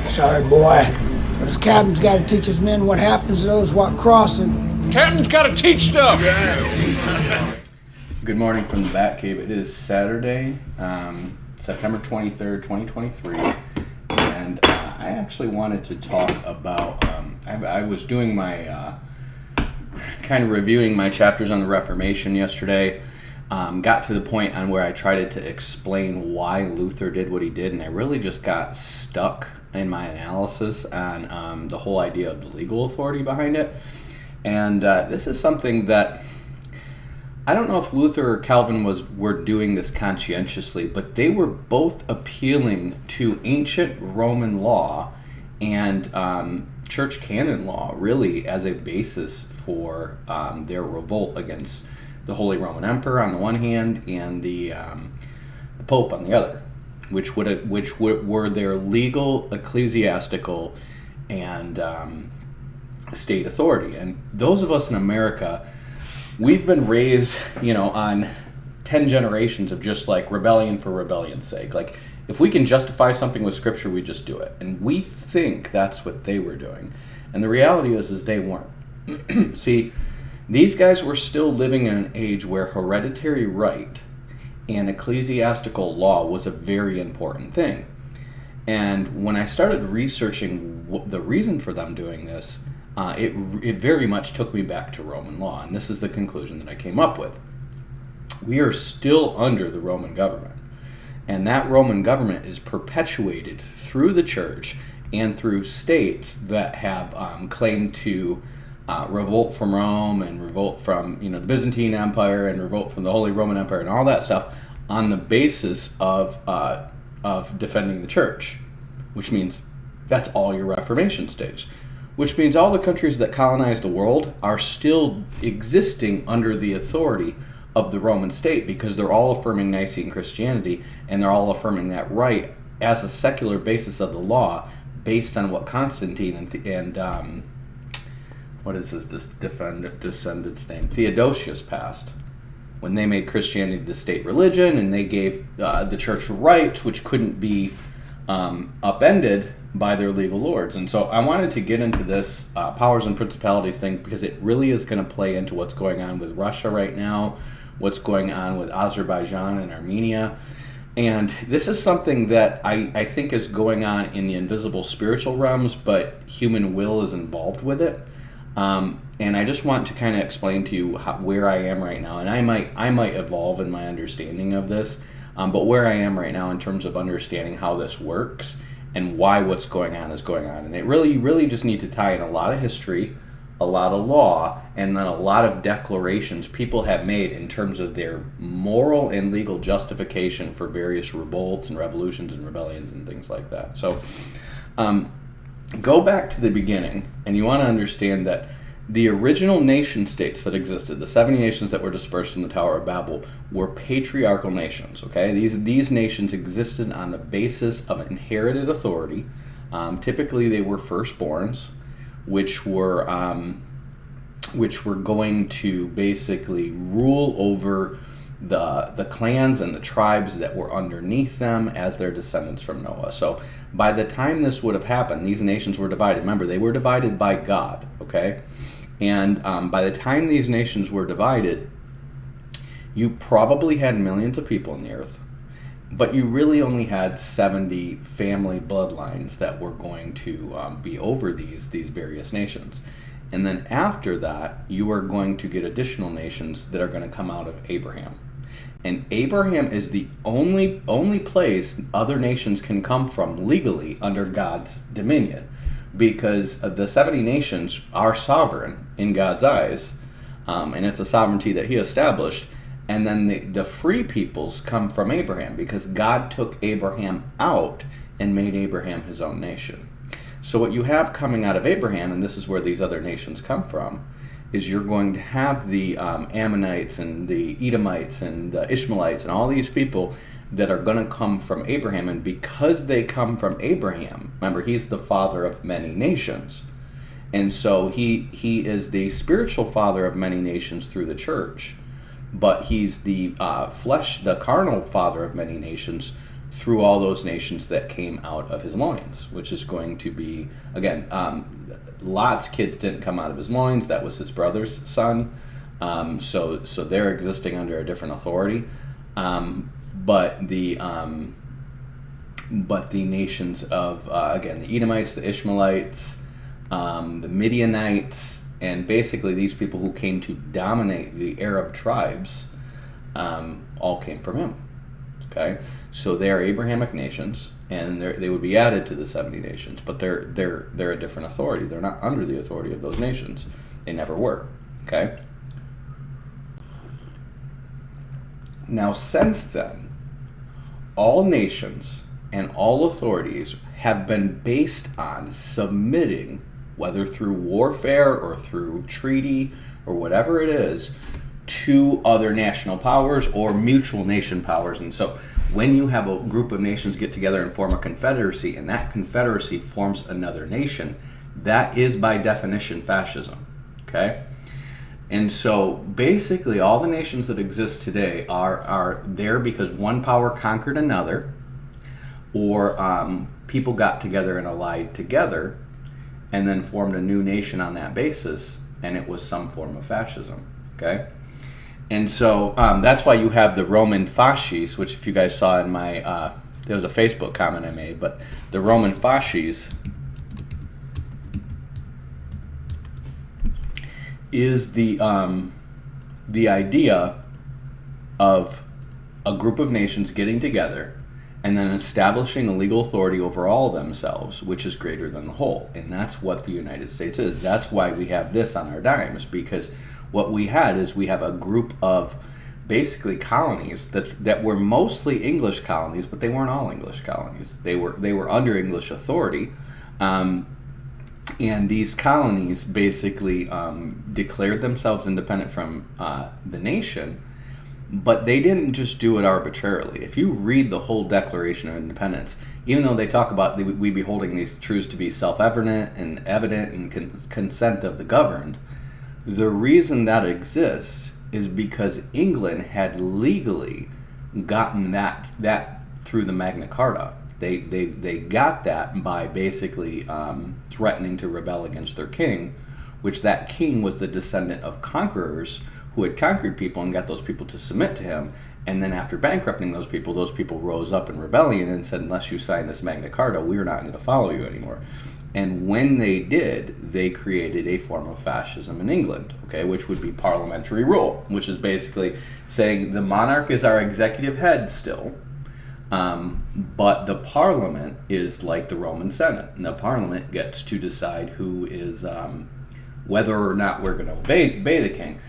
Sorry, boy, but his captain's got to teach his men what happens to those what crossing. Captain's got to teach stuff. Good morning from the Batcave. It is Saturday, September 23rd, 2023, and I actually wanted to talk about, I was doing my, kind of reviewing my chapters on the Reformation yesterday, got to the point on where I tried to explain why Luther did what he did, and I really just got stuck in my analysis on the whole idea of the legal authority behind it. And this is something that I don't know if Luther or Calvin were doing this conscientiously, but they were both appealing to ancient Roman law and church canon law, really, as a basis for their revolt against the Holy Roman Emperor on the one hand and the Pope on the other, which were their legal, ecclesiastical, and state authority. And those of us in America, we've been raised, on 10 generations of just like rebellion for rebellion's sake. Like, if we can justify something with Scripture, we just do it. And we think that's what they were doing. And the reality is they weren't. See, these guys were still living in an age where hereditary right and ecclesiastical law was a very important thing. And when I started researching the reason for them doing this, it very much took me back to Roman law. And this is the conclusion that I came up with. We are still under the Roman government. And that Roman government is perpetuated through the church and through states that have claimed to revolt from Rome and revolt from the Byzantine Empire and revolt from the Holy Roman Empire and all that stuff on the basis of defending the church, which means that's all your Reformation states, which means all the countries that colonize the world are still existing under the authority of the Roman state because they're all affirming Nicene Christianity and they're all affirming that right as a secular basis of the law based on what Constantine and what is his descendant's name? Theodosius passed when they made Christianity the state religion, and they gave the church rights which couldn't be upended by their legal lords. And so I wanted to get into this powers and principalities thing because it really is going to play into what's going on with Russia right now, what's going on with Azerbaijan and Armenia. And this is something that I think is going on in the invisible spiritual realms, but human will is involved with it. And I just want to kind of explain to you where I am right now. And I might evolve in my understanding of this, but where I am right now in terms of understanding how this works and why what's going on is going on. And you really just need to tie in a lot of history, a lot of law, and then a lot of declarations people have made in terms of their moral and legal justification for various revolts and revolutions and rebellions and things like that. So go back to the beginning, and you want to understand that the original nation states that existed, the 70 nations that were dispersed in the Tower of Babel, were patriarchal nations. Okay, these nations existed on the basis of inherited authority. Typically, they were firstborns, which were going to basically rule over the clans and the tribes that were underneath them as their descendants from Noah. So by the time this would have happened, these nations were divided. Remember, they were divided by God, okay? And by the time these nations were divided, you probably had millions of people on the earth, but you really only had 70 family bloodlines that were going to be over these various nations. And then after that, you are going to get additional nations that are going to come out of Abraham. And Abraham is the only place other nations can come from legally under God's dominion, because the 70 nations are sovereign in God's eyes, and it's a sovereignty that he established. And then the free peoples come from Abraham because God took Abraham out and made Abraham his own nation. So what you have coming out of Abraham, and this is where these other nations come from, is you're going to have the Ammonites and the Edomites and the Ishmaelites and all these people that are going to come from Abraham. And because they come from Abraham, remember, he's the father of many nations. And so he is the spiritual father of many nations through the church. But he's the the carnal father of many nations through all those nations that came out of his loins, which is going to be, again, Lot's kids didn't come out of his loins. That was his brother's son. So they're existing under a different authority. But the nations of, again, the Edomites, the Ishmaelites, the Midianites, and basically these people who came to dominate the Arab tribes, all came from him. Okay, so they are Abrahamic nations, and they would be added to the 70 nations, but they're a different authority. They're not under the authority of those nations. They never were. Okay. Now, since then, all nations and all authorities have been based on submitting, whether through warfare or through treaty or whatever it is, to other national powers or mutual nation powers. And so when you have a group of nations get together and form a confederacy, and that confederacy forms another nation, that is by definition fascism. Okay? And so basically all the nations that exist today are there because one power conquered another, or people got together and allied together and then formed a new nation on that basis, and it was some form of fascism. Okay? And so that's why you have the Roman Fashies, which if you guys saw in my, there was a Facebook comment I made, but the Roman Fashies is the idea of a group of nations getting together and then establishing a legal authority over all themselves, which is greater than the whole. And that's what the United States is. That's why we have this on our dimes, because what we had is we have a group of basically colonies that were mostly English colonies, but they weren't all English colonies. They were under English authority. And these colonies basically declared themselves independent from the nation, but they didn't just do it arbitrarily. If you read the whole Declaration of Independence, even though they talk about we be holding these truths to be self-evident and evident and consent of the governed, the reason that exists is because England had legally gotten that through the Magna Carta. They got that by basically threatening to rebel against their king, which that king was the descendant of conquerors who had conquered people and got those people to submit to him. And then after bankrupting those people rose up in rebellion and said, unless you sign this Magna Carta, we're not going to follow you anymore. And when they did, they created a form of fascism in England, okay, which would be parliamentary rule, which is basically saying the monarch is our executive head still, but the parliament is like the Roman Senate, and the parliament gets to decide who is, whether or not we're going to obey the king.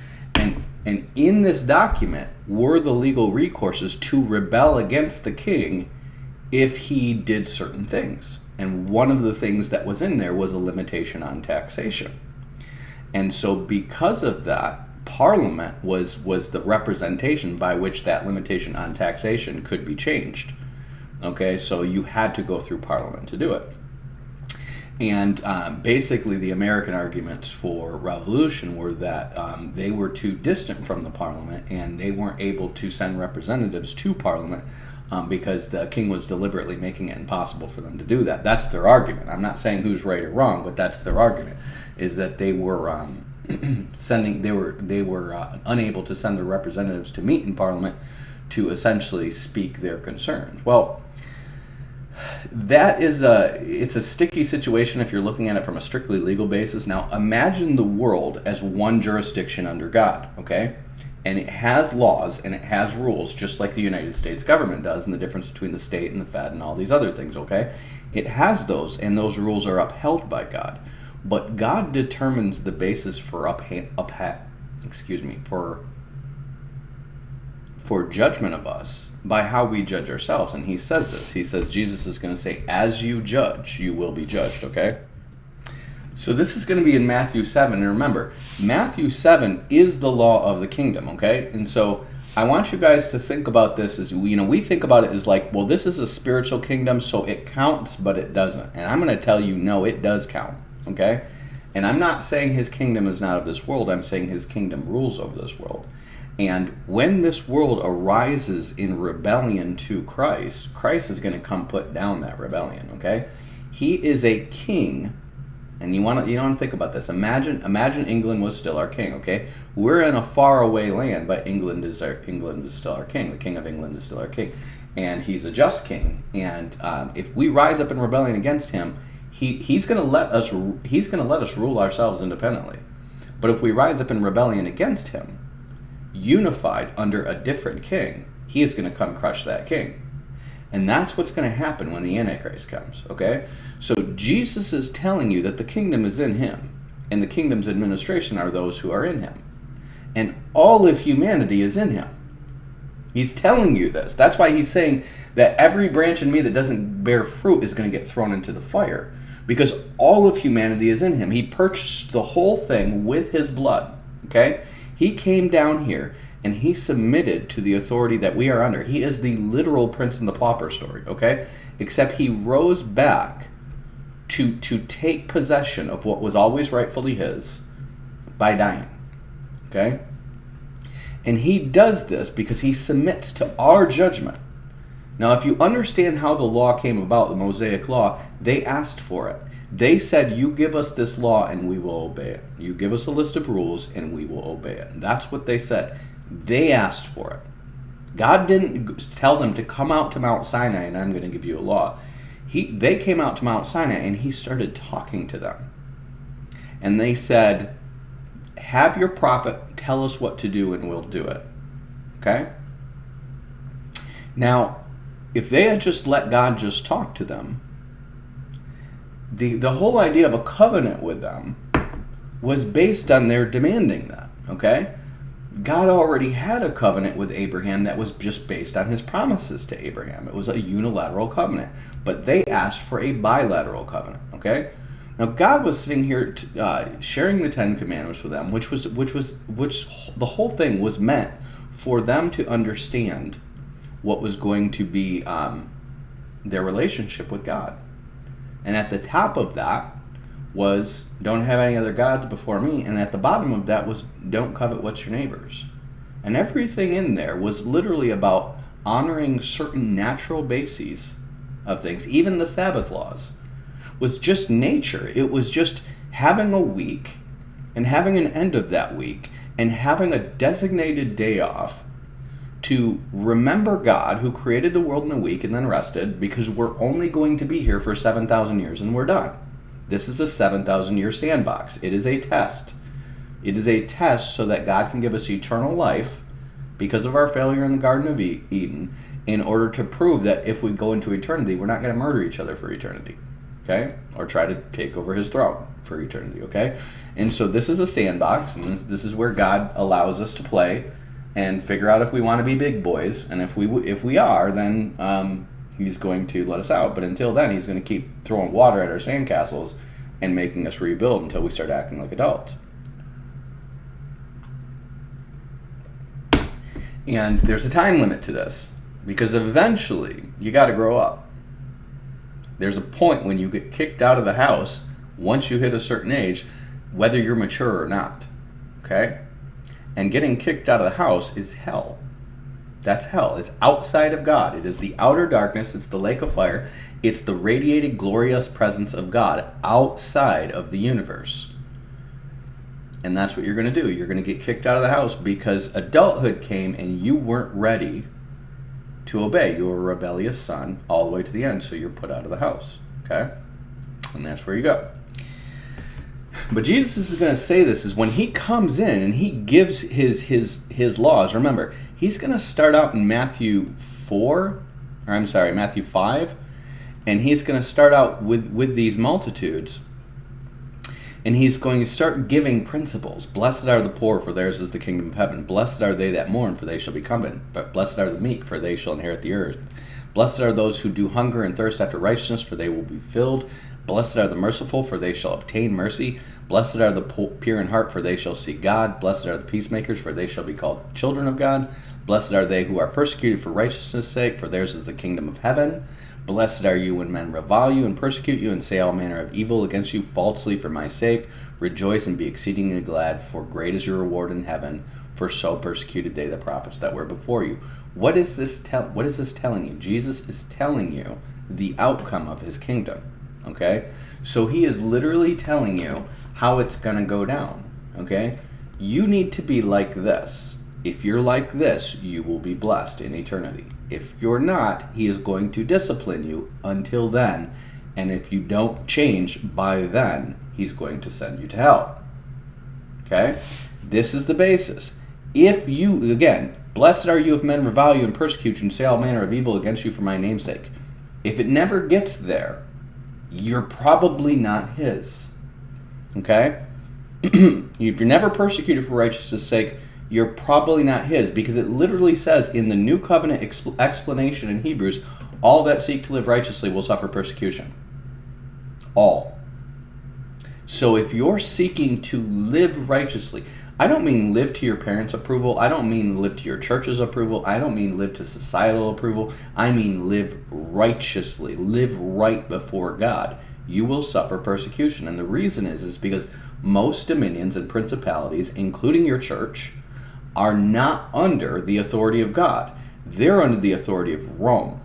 And in this document were the legal recourses to rebel against the king if he did certain things. And one of the things that was in there was a limitation on taxation. And so because of that, Parliament was the representation by which that limitation on taxation could be changed. Okay, so you had to go through Parliament to do it. And basically the American arguments for revolution were that they were too distant from the Parliament and they weren't able to send representatives to Parliament because the king was deliberately making it impossible for them to do that. That's their argument. I'm not saying who's right or wrong, but that's their argument, is that they were unable to send their representatives to meet in Parliament to essentially speak their concerns. Well, it's a sticky situation if you're looking at it from a strictly legal basis. Now, imagine the world as one jurisdiction under God, okay? And it has laws and it has rules, just like the United States government does, and the difference between the state and the Fed and all these other things, okay? It has those, and those rules are upheld by God. But God determines the basis for for judgment of us by how we judge ourselves. And he says this. He says, Jesus is going to say, as you judge, you will be judged, okay? So this is going to be in Matthew 7. And remember, Matthew 7 is the law of the kingdom, okay? And so I want you guys to think about this as, we think about it as like, well, this is a spiritual kingdom, so it counts, but it doesn't. And I'm going to tell you, no, it does count, okay? And I'm not saying his kingdom is not of this world. I'm saying his kingdom rules over this world. And when this world arises in rebellion to Christ, Christ is going to come put down that rebellion, okay? He is a king, and you want to think about this. Imagine England was still our king, okay? We're in a faraway land, but England is still our king. The King of England is still our king, and he's a just king. And if we rise up in rebellion against him, he's going to let us rule ourselves independently. But if we rise up in rebellion against him, unified under a different king, he is going to come crush that king. And that's what's going to happen when the Antichrist comes, okay? So Jesus is telling you that the kingdom is in him, and the kingdom's administration are those who are in him. And all of humanity is in him. He's telling you this. That's why he's saying that every branch in me that doesn't bear fruit is going to get thrown into the fire, because all of humanity is in him. He purchased the whole thing with his blood, okay? He came down here and he submitted to the authority that we are under. He is the literal Prince and the Pauper story, okay? Except he rose back to take possession of what was always rightfully his by dying, okay? And he does this because he submits to our judgment. Now, if you understand how the law came about, the Mosaic law, they asked for it. They said, you give us this law and we will obey it. You give us a list of rules and we will obey it. And that's what they said. They asked for it. God didn't tell them to come out to Mount Sinai and I'm going to give you a law. They came out to Mount Sinai and he started talking to them. And they said, have your prophet tell us what to do and we'll do it. Okay? Now, if they had just let God just talk to them, the whole idea of a covenant with them was based on their demanding that, okay? God already had a covenant with Abraham that was just based on his promises to Abraham. It was a unilateral covenant, but they asked for a bilateral covenant, okay? Now God was sitting here sharing the Ten Commandments with them, which the whole thing was meant for them to understand what was going to be their relationship with God. And at the top of that was, don't have any other gods before me. And at the bottom of that was, don't covet what's your neighbor's. And everything in there was literally about honoring certain natural bases of things. Even the Sabbath laws was just nature. It was just having a week and having an end of that week and having a designated day off to remember God who created the world in a week and then rested, because we're only going to be here for 7,000 years and we're done. This is a 7,000-year sandbox. It is a test. It is a test so that God can give us eternal life because of our failure in the Garden of Eden, in order to prove that if we go into eternity, we're not going to murder each other for eternity, okay? Or try to take over his throne for eternity, okay? And so this is a sandbox, and this is where God allows us to play and figure out if we want to be big boys, and if we are, then he's going to let us out. But until then, he's going to keep throwing water at our sandcastles and making us rebuild until we start acting like adults. And there's a time limit to this, because eventually you got to grow up. There's a point when you get kicked out of the house once you hit a certain age, whether you're mature or not, okay? And getting kicked out of the house is hell. That's hell. It's outside of God. It is the outer darkness. It's the lake of fire. It's the radiated, glorious presence of God outside of the universe. And that's what you're going to do. You're going to get kicked out of the house because adulthood came and you weren't ready to obey. You were a rebellious son all the way to the end, so you're put out of the house. Okay? And that's where you go. But Jesus is going to say this is when he comes in and he gives his laws. Remember, he's going to start out in Matthew 5, and he's going to start out with these multitudes. And he's going to start giving principles. Blessed are the poor, for theirs is the kingdom of heaven. Blessed are they that mourn, for they shall be comforted. But blessed are the meek, for they shall inherit the earth. Blessed are those who do hunger and thirst after righteousness, for they will be filled. Blessed are the merciful, for they shall obtain mercy. Blessed are the pure in heart, for they shall see God. Blessed are the peacemakers, for they shall be called children of God. Blessed are they who are persecuted for righteousness' sake, for theirs is the kingdom of heaven. Blessed are you when men revile you and persecute you and say all manner of evil against you falsely for my sake. Rejoice and be exceedingly glad, for great is your reward in heaven. for so persecuted they the prophets that were before you. What is this telling you? Jesus is telling you the outcome of his kingdom. Okay? So he is literally telling you how it's going to go down. Okay? You need to be like this. If you're like this, you will be blessed in eternity. If you're not, he is going to discipline you until then. And if you don't change by then, he's going to send you to hell. Okay? This is the basis. If you, again, blessed are you if men revile you and persecute you and say all manner of evil against you for my name's sake. If it never gets there, you're probably not his. Okay? If you're never persecuted for righteousness' sake, you're probably not his, because it literally says in the New Covenant explanation in Hebrews, all that seek to live righteously will suffer persecution. All. So if you're seeking to live righteously, I don't mean live to your parents' approval. I don't mean live to your church's approval. I don't mean live to societal approval. I mean live righteously. Live right before God. You will suffer persecution. And the reason is because most dominions and principalities, including your church, are not under the authority of God. They're under the authority of Rome.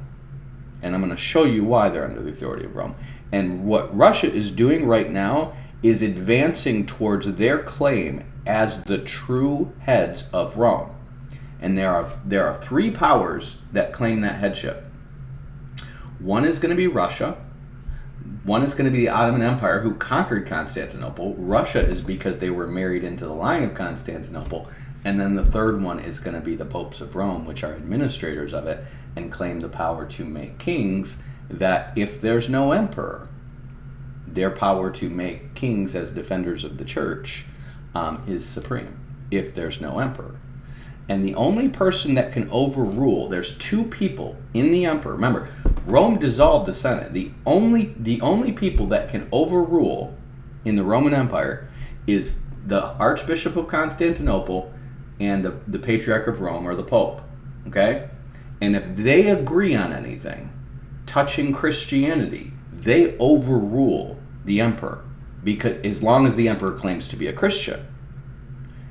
And I'm going to show you why they're under the authority of Rome. And what Russia is doing right now is advancing towards their claim as the true heads of Rome. And there are three powers that claim that headship. One is going to be Russia. One is going to be the Ottoman Empire, who conquered Constantinople. Russia is because they were married into the line of Constantinople. And then the third one is going to be the popes of Rome, which are administrators of it and claim the power to make kings, that if there's no emperor, their power to make kings as defenders of the church is supreme, if there's no emperor. And the only person that can overrule, there's two people in the emperor. Remember, Rome dissolved the Senate. The only people that can overrule in the Roman Empire is the Archbishop of Constantinople and the Patriarch of Rome, or the Pope. Okay? And if they agree on anything touching Christianity, they overrule the emperor, because as long as the emperor claims to be a Christian.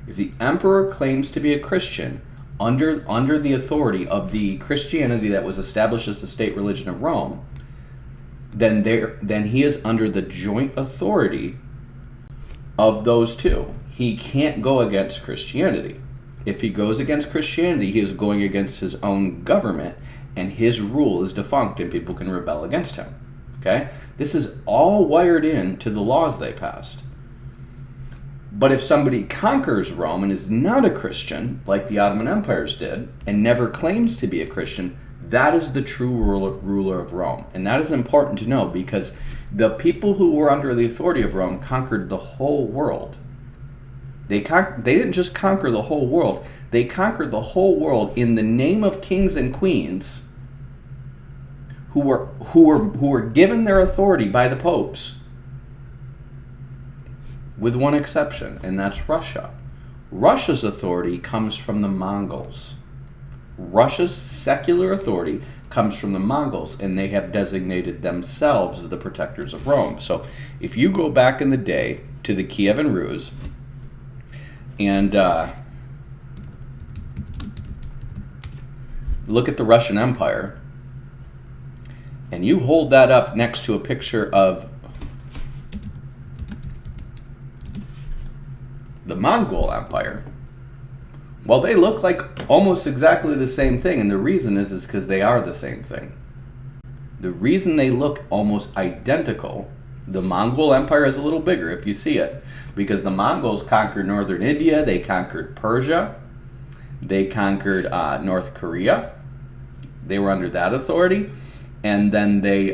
If the emperor claims to be a Christian under the authority of the Christianity that was established as the state religion of Rome, then he is under the joint authority of those two. He can't go against Christianity. If he goes against Christianity, he is going against his own government, and his rule is defunct, and people can rebel against him. Okay? This is all wired into the laws they passed. But if somebody conquers Rome and is not a Christian, like the Ottoman empires did, and never claims to be a Christian, that is the true ruler of Rome. And that is important to know, because the people who were under the authority of Rome conquered the whole world. They didn't just conquer the whole world. They conquered the whole world in the name of kings and queens who were given their authority by the popes, with one exception, and that's Russia. Russia's authority comes from the Mongols. Russia's secular authority comes from the Mongols, and they have designated themselves as the protectors of Rome. So if you go back in the day to the Kievan Rus and look at the Russian Empire, and you hold that up next to a picture of the Mongol Empire, well, they look like almost exactly the same thing, and the reason is because they are the same thing. The reason they look almost identical, the Mongol Empire is a little bigger if you see it, because the Mongols conquered northern India, they conquered Persia, they conquered North Korea. They were under that authority, and then they,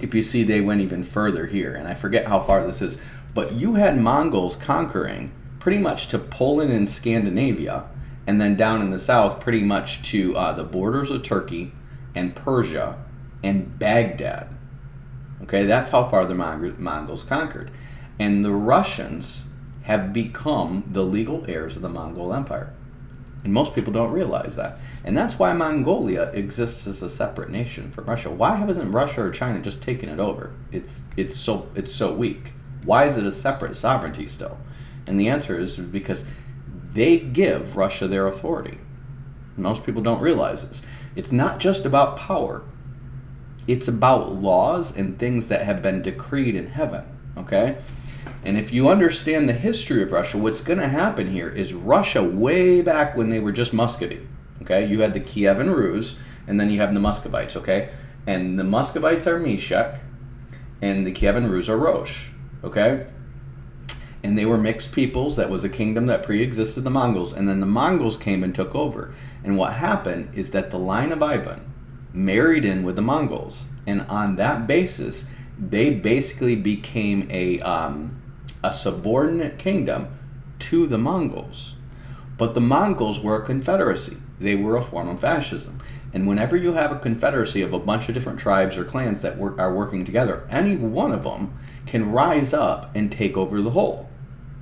if you see, they went even further here, and I forget how far this is, but you had Mongols conquering pretty much to Poland and Scandinavia, and then down in the south pretty much to the borders of Turkey and Persia and Baghdad. Okay, that's how far the Mongols conquered. And the Russians have become the legal heirs of the Mongol Empire. And most people don't realize that. And that's why Mongolia exists as a separate nation from Russia. Why hasn't Russia or China just taken it over? It's so weak. Why is it a separate sovereignty still? And the answer is because they give Russia their authority. Most people don't realize this. It's not just about power. It's about laws and things that have been decreed in heaven, okay? And if you understand the history of Russia, what's going to happen here is Russia, way back when they were just Muscovy, okay? You had the Kievan Rus, and then you have the Muscovites, okay? And the Muscovites are Meshech, and the Kievan Rus are Rosh, okay? And they were mixed peoples. That was a kingdom that pre-existed the Mongols, and then the Mongols came and took over. And what happened is that the line of Ivan married in with the Mongols, and on that basis, they basically became a subordinate kingdom to the Mongols. But the Mongols were a confederacy. They were a form of fascism. And whenever you have a confederacy of a bunch of different tribes or clans that are working together, any one of them can rise up and take over the whole.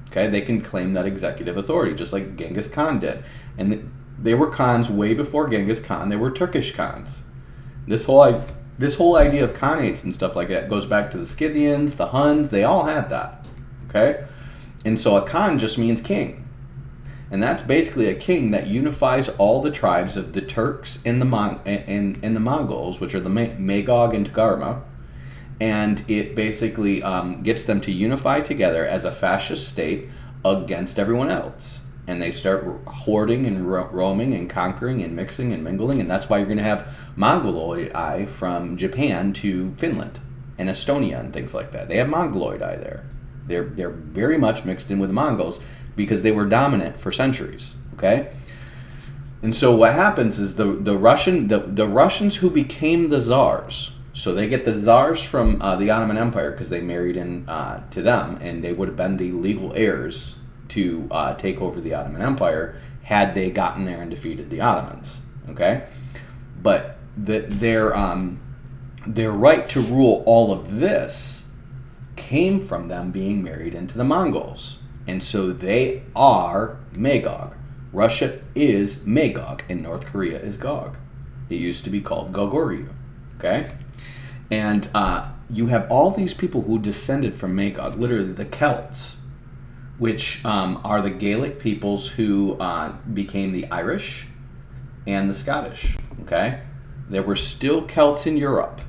Okay, they can claim that executive authority, just like Genghis Khan did. And they were Khans way before Genghis Khan. They were Turkish Khans. This whole idea of Khanates and stuff like that goes back to the Scythians, the Huns. They all had that. Okay, and so a Khan just means king, and that's basically a king that unifies all the tribes of the Turks and the Mongols, which are the Magog and Togarmah, and it basically gets them to unify together as a fascist state against everyone else. And they start hoarding and roaming and conquering and mixing and mingling, and that's why you're going to have Mongoloid from Japan to Finland and Estonia and things like that. They have Mongoloid there. They're very much mixed in with the Mongols because they were dominant for centuries. Okay, and so what happens is the Russians who became the czars. So they get the czars from the Ottoman Empire because they married in to them, and they would have been the legal heirs to take over the Ottoman Empire had they gotten there and defeated the Ottomans. Okay, but their right to rule all of this came from them being married into the Mongols, and so they are Magog. Russia is Magog, and North Korea is Gog. It used to be called Goguryeo. Okay, and you have all these people who descended from Magog, literally the Celts, which are the Gaelic peoples who became the Irish and the Scottish. Okay, there were still Celts in Europe.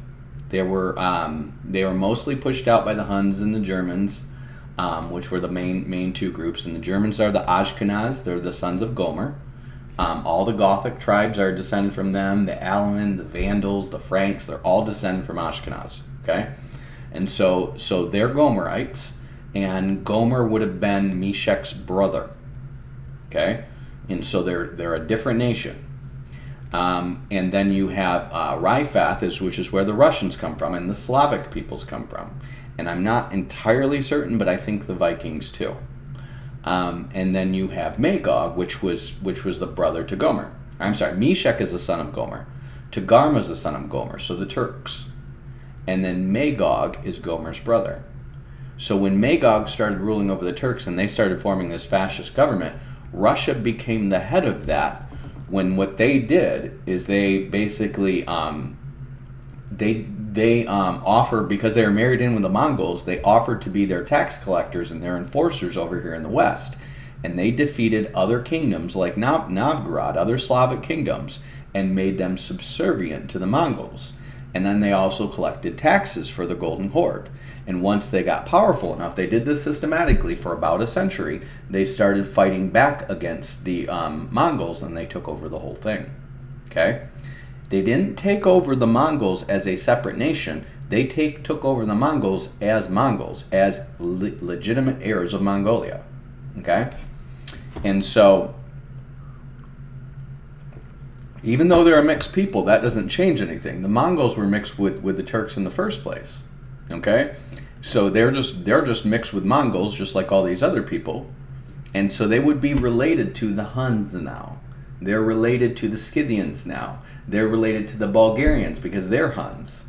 They were mostly pushed out by the Huns and the Germans, which were the main two groups. And the Germans are the Ashkenaz. They're the sons of Gomer. All the Gothic tribes are descended from them. The Alaman, the Vandals, the Franks, they're all descended from Ashkenaz. Okay, and so they're Gomerites. And Gomer would have been Meshech's brother, okay? And so they're a different nation. And then you have Riphath, which is where the Russians come from, and the Slavic peoples come from. And I'm not entirely certain, but I think the Vikings too. And then you have Magog, which was the brother to Gomer. I'm sorry, Meshech is the son of Gomer. Togarmah is the son of Gomer, so the Turks. And then Magog is Gomer's brother. So when Magog started ruling over the Turks and they started forming this fascist government, Russia became the head of that. When what they did is they basically offered, because they were married in with the Mongols, they offered to be their tax collectors and their enforcers over here in the West. And they defeated other kingdoms like Novgorod, other Slavic kingdoms, and made them subservient to the Mongols. And then they also collected taxes for the Golden Horde. And once they got powerful enough, they did this systematically for about a century, they started fighting back against the Mongols, and they took over the whole thing. Okay? They didn't take over the Mongols as a separate nation. They took over the Mongols, as legitimate heirs of Mongolia. Okay? And so, even though they're a mixed people, that doesn't change anything. The Mongols were mixed with the Turks in the first place. Okay? So they're just mixed with Mongols, just like all these other people. And so they would be related to the Huns now. They're related to the Scythians now. They're related to the Bulgarians because they're Huns.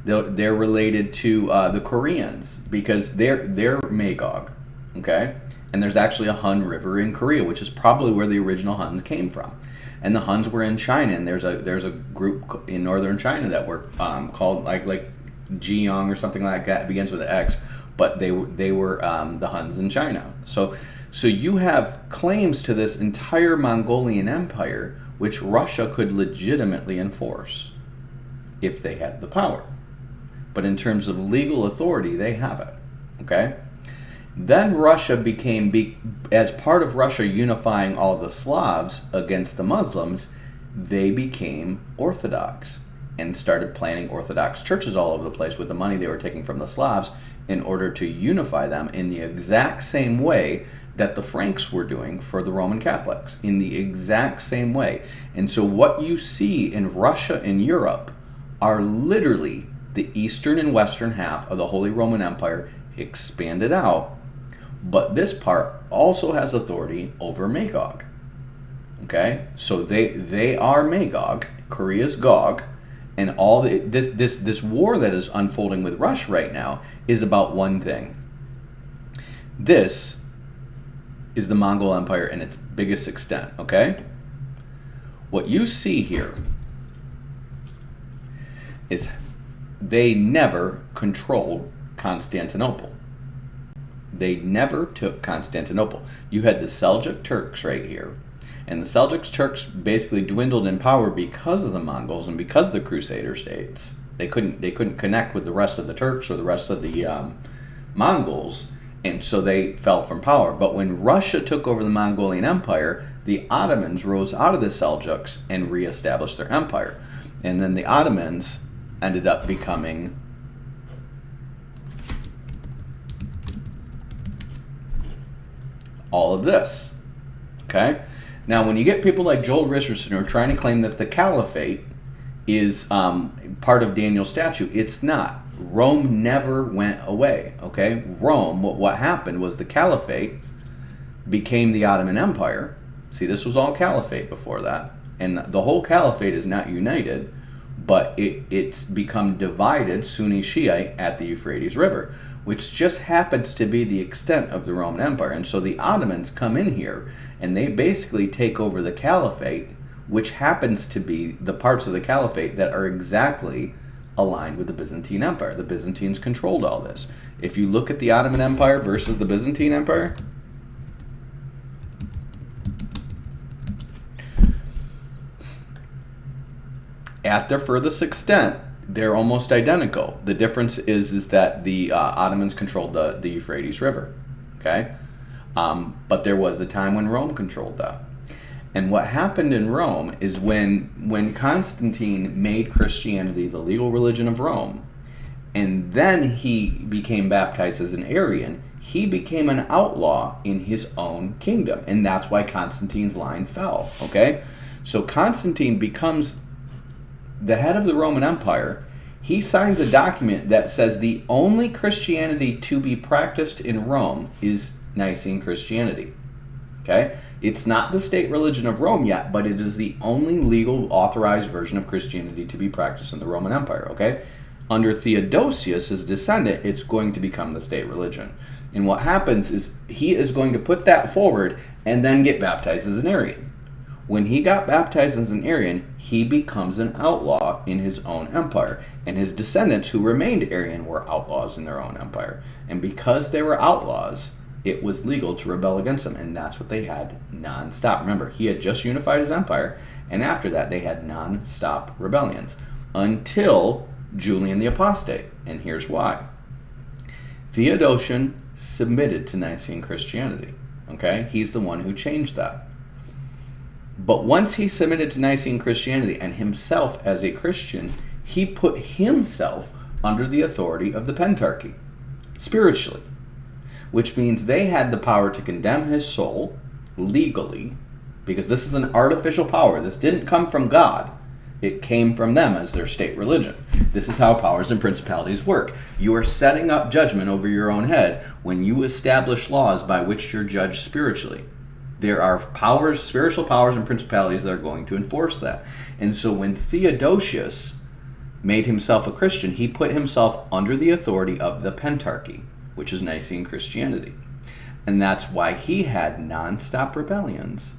They're related to the Koreans because they're Magog. Okay? And there's actually a Hun River in Korea, which is probably where the original Huns came from. And the Huns were in China, and there's a group in northern China that were called like Jiang or something like that. It begins with an X, but they were the Huns in China. So So you have claims to this entire Mongolian Empire, which Russia could legitimately enforce if they had the power. But in terms of legal authority, they have it. Okay? Then Russia became, as part of Russia unifying all the Slavs against the Muslims, they became Orthodox and started planting Orthodox churches all over the place with the money they were taking from the Slavs in order to unify them in the exact same way that the Franks were doing for the Roman Catholics, in the exact same way. And so what you see in Russia and Europe are literally the eastern and western half of the Holy Roman Empire expanded out, but this part also has authority over Magog. Okay, so they are Magog, Korea's Gog, and all this war that is unfolding with Russia right now is about one thing. This is the Mongol Empire in its biggest extent. Okay, what you see here is they never controlled Constantinople. They never took Constantinople. You had the Seljuk Turks right here. And the Seljuk Turks basically dwindled in power because of the Mongols and because of the Crusader states. They couldn't connect with the rest of the Turks or the rest of the Mongols, and so they fell from power. But when Russia took over the Mongolian Empire, the Ottomans rose out of the Seljuks and reestablished their empire. And then the Ottomans ended up becoming all of this. Okay? Now, when you get people like Joel Richardson who are trying to claim that the caliphate is part of Daniel's statute, it's not. Rome never went away. Okay? Rome, what happened was the caliphate became the Ottoman Empire. See, this was all caliphate before that. And the whole caliphate is not united, but it's become divided, Sunni Shiite, at the Euphrates River, which just happens to be the extent of the Roman Empire. And so the Ottomans come in here, and they basically take over the caliphate, which happens to be the parts of the caliphate that are exactly aligned with the Byzantine Empire. The Byzantines controlled all this. If you look at the Ottoman Empire versus the Byzantine Empire, at their furthest extent, they're almost identical. The difference is that the Ottomans controlled the Euphrates River, okay? But there was a time when Rome controlled that. And what happened in Rome is when Constantine made Christianity the legal religion of Rome, and then he became baptized as an Arian, he became an outlaw in his own kingdom. And that's why Constantine's line fell, okay? So Constantine becomes the head of the Roman Empire. He signs a document that says the only Christianity to be practiced in Rome is Nicene Christianity. Okay? It's not the state religion of Rome yet, but it is the only legal authorized version of Christianity to be practiced in the Roman Empire. Okay? Under Theodosius, his descendant, it's going to become the state religion. And what happens is he is going to put that forward and then get baptized as an Arian. When he got baptized as an Arian, he becomes an outlaw in his own empire. And his descendants who remained Arian were outlaws in their own empire. And because they were outlaws, it was legal to rebel against them. And that's what they had non-stop. Remember, he had just unified his empire. And after that, they had non-stop rebellions. Until Julian the Apostate. And here's why. Theodosius submitted to Nicene Christianity. Okay? He's the one who changed that. But once he submitted to Nicene Christianity and himself as a Christian, he put himself under the authority of the Pentarchy, spiritually, which means they had the power to condemn his soul legally, because this is an artificial power. This didn't come from God. It came from them as their state religion. This is how powers and principalities work. You are setting up judgment over your own head when you establish laws by which you're judged spiritually. There are powers, spiritual powers and principalities that are going to enforce that. And so when Theodosius made himself a Christian, he put himself under the authority of the Pentarchy, which is Nicene Christianity. And that's why he had non-stop rebellions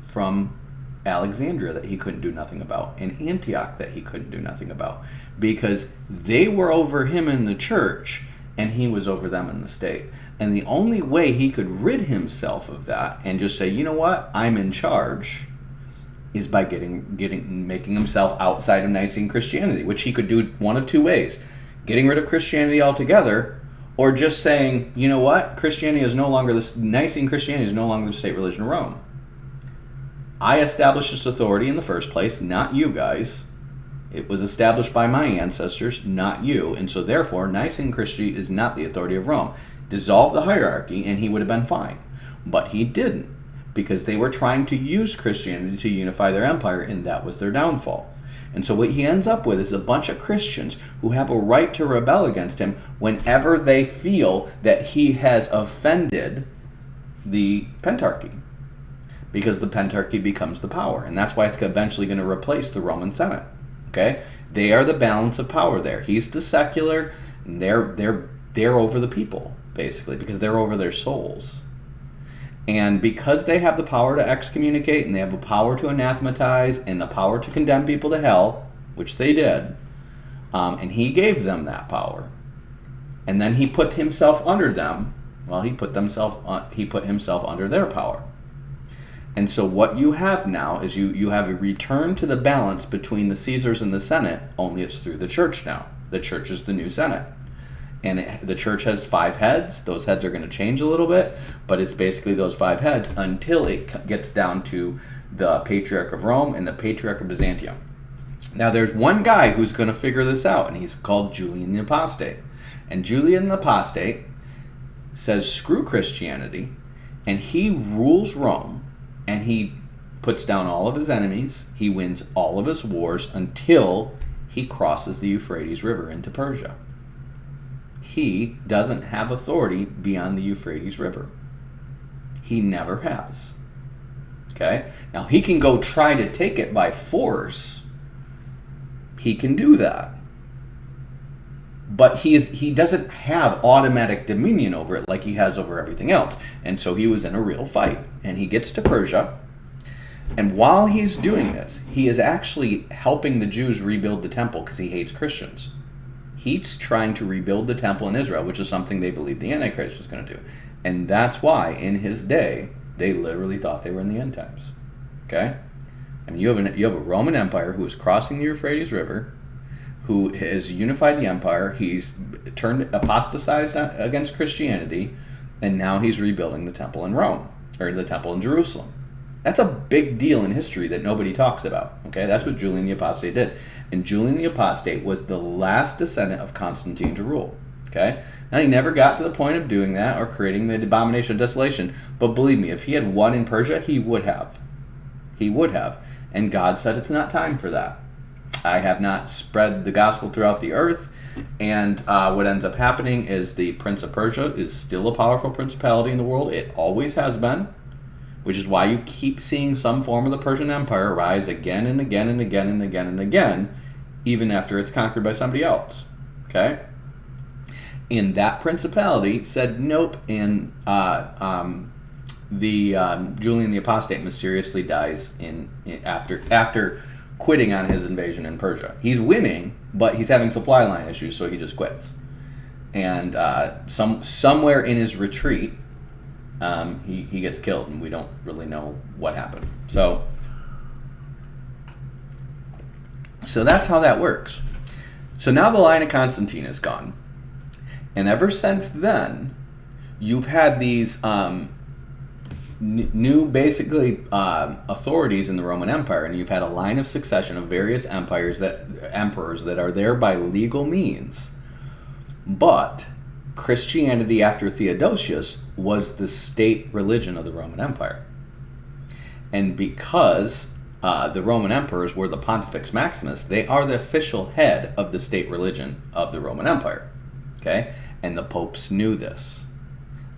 from Alexandria that he couldn't do nothing about, and Antioch that he couldn't do nothing about, because they were over him in the church, and he was over them in the state. And the only way he could rid himself of that and just say, you know what, I'm in charge, is by making himself outside of Nicene Christianity, which he could do one of two ways: getting rid of Christianity altogether, or just saying, you know what, Nicene Christianity is no longer the state religion of Rome. I established this authority in the first place, not you guys. It was established by my ancestors, not you, and so therefore Nicene Christianity is not the authority of Rome. Dissolve the hierarchy and he would have been fine. But he didn't, because they were trying to use Christianity to unify their empire, and that was their downfall. And so what he ends up with is a bunch of Christians who have a right to rebel against him whenever they feel that he has offended the Pentarchy, because the Pentarchy becomes the power, and that's why it's eventually going to replace the Roman Senate. Okay, they are the balance of power there. He's the secular, and they're over the people, basically, because they're over their souls. And because they have the power to excommunicate, and they have the power to anathematize, and the power to condemn people to hell, which they did, and he gave them that power, and then he put himself under them. Well, he put himself under their power. And so what you have now is you have a return to the balance between the Caesars and the Senate, only it's through the church now. The church is the new Senate. And the church has 5 heads. Those heads are going to change a little bit, but it's basically those 5 heads until it gets down to the Patriarch of Rome and the Patriarch of Byzantium. Now there's one guy who's going to figure this out, and he's called Julian the Apostate. And Julian the Apostate says screw Christianity, and he rules Rome, and he puts down all of his enemies. He wins all of his wars until he crosses the Euphrates River into Persia. He doesn't have authority beyond the Euphrates River. He never has. Okay? Now, he can go try to take it by force. He can do that. But he doesn't have automatic dominion over it like he has over everything else. And so he was in a real fight. And he gets to Persia. And while he's doing this, he is actually helping the Jews rebuild the temple because he hates Christians. He's trying to rebuild the temple in Israel, which is something they believed the Antichrist was going to do. And that's why, in his day, they literally thought they were in the end times. Okay? I mean, you have a Roman Empire who is crossing the Euphrates River, who has unified the empire. He's apostatized against Christianity, and now he's rebuilding the temple in Rome, or the temple in Jerusalem. That's a big deal in history that nobody talks about. Okay, that's what Julian the Apostate did. And Julian the Apostate was the last descendant of Constantine to rule. Okay, now he never got to the point of doing that or creating the abomination of desolation. But believe me, if he had won in Persia, he would have. He would have. And God said it's not time for that. I have not spread the gospel throughout the earth. And what ends up happening is the Prince of Persia is still a powerful principality in the world. It always has been. Which is why you keep seeing some form of the Persian Empire rise again and again and again and again and again, even after it's conquered by somebody else. Okay? And that principality said nope, and Julian the Apostate mysteriously dies after quitting on his invasion in Persia. He's winning, but he's having supply line issues, so he just quits. And somewhere in his retreat, he gets killed, and we don't really know what happened. So that's how that works. So now the line of Constantine is gone. And ever since then, you've had these new, basically, authorities in the Roman Empire, and you've had a line of succession of various emperors that are there by legal means. But Christianity after Theodosius was the state religion of the Roman Empire. And because the Roman emperors were the Pontifex Maximus, they are the official head of the state religion of the Roman Empire. Okay? And the popes knew this.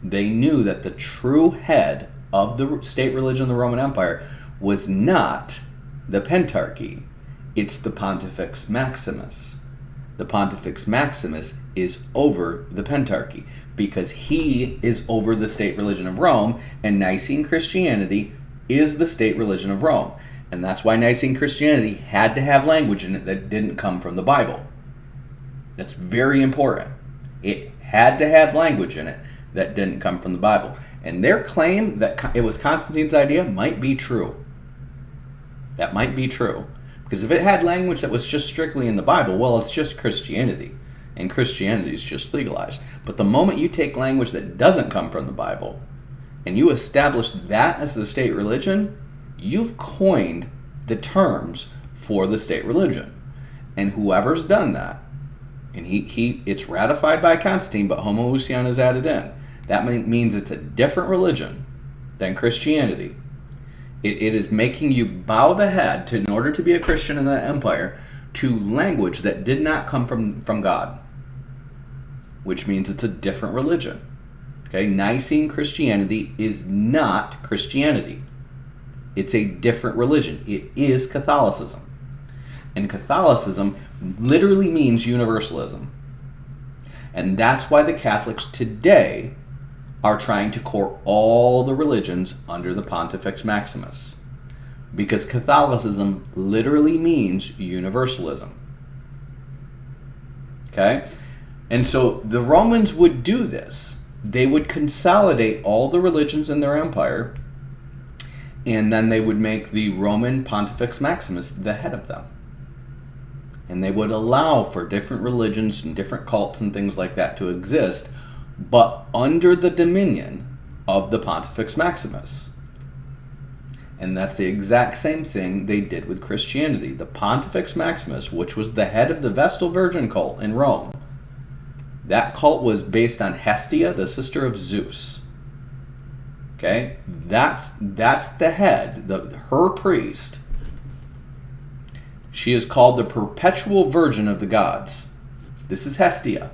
They knew that the true head of the state religion of the Roman Empire was not the Pentarchy. It's the Pontifex Maximus. The Pontifex Maximus is over the Pentarchy because he is over the state religion of Rome, and Nicene Christianity is the state religion of Rome. And that's why Nicene Christianity had to have language in it that didn't come from the Bible. That's very important. It had to have language in it that didn't come from the Bible. And their claim that it was Constantine's idea might be true. That might be true. Because if it had language that was just strictly in the Bible, well, it's just Christianity. And Christianity is just legalized. But the moment you take language that doesn't come from the Bible, and you establish that as the state religion, you've coined the terms for the state religion. And whoever's done that, and it's ratified by Constantine, but homoousion is added in. That means it's a different religion than Christianity. It is making you bow the head in order to be a Christian in that empire to language that did not come from God, which means it's a different religion. Okay, Nicene Christianity is not Christianity. It's a different religion. It is Catholicism. And Catholicism literally means universalism. And that's why the Catholics today are trying to court all the religions under the Pontifex Maximus. Because Catholicism literally means universalism. Okay? And so the Romans would do this. They would consolidate all the religions in their empire, and then they would make the Roman Pontifex Maximus the head of them. And they would allow for different religions and different cults and things like that to exist, but under the dominion of the Pontifex Maximus. And that's the exact same thing they did with Christianity. The Pontifex Maximus, which was the head of the Vestal Virgin cult in Rome, that cult was based on Hestia, the sister of Zeus. Okay? That's the head, her priest. She is called the perpetual virgin of the gods. This is Hestia.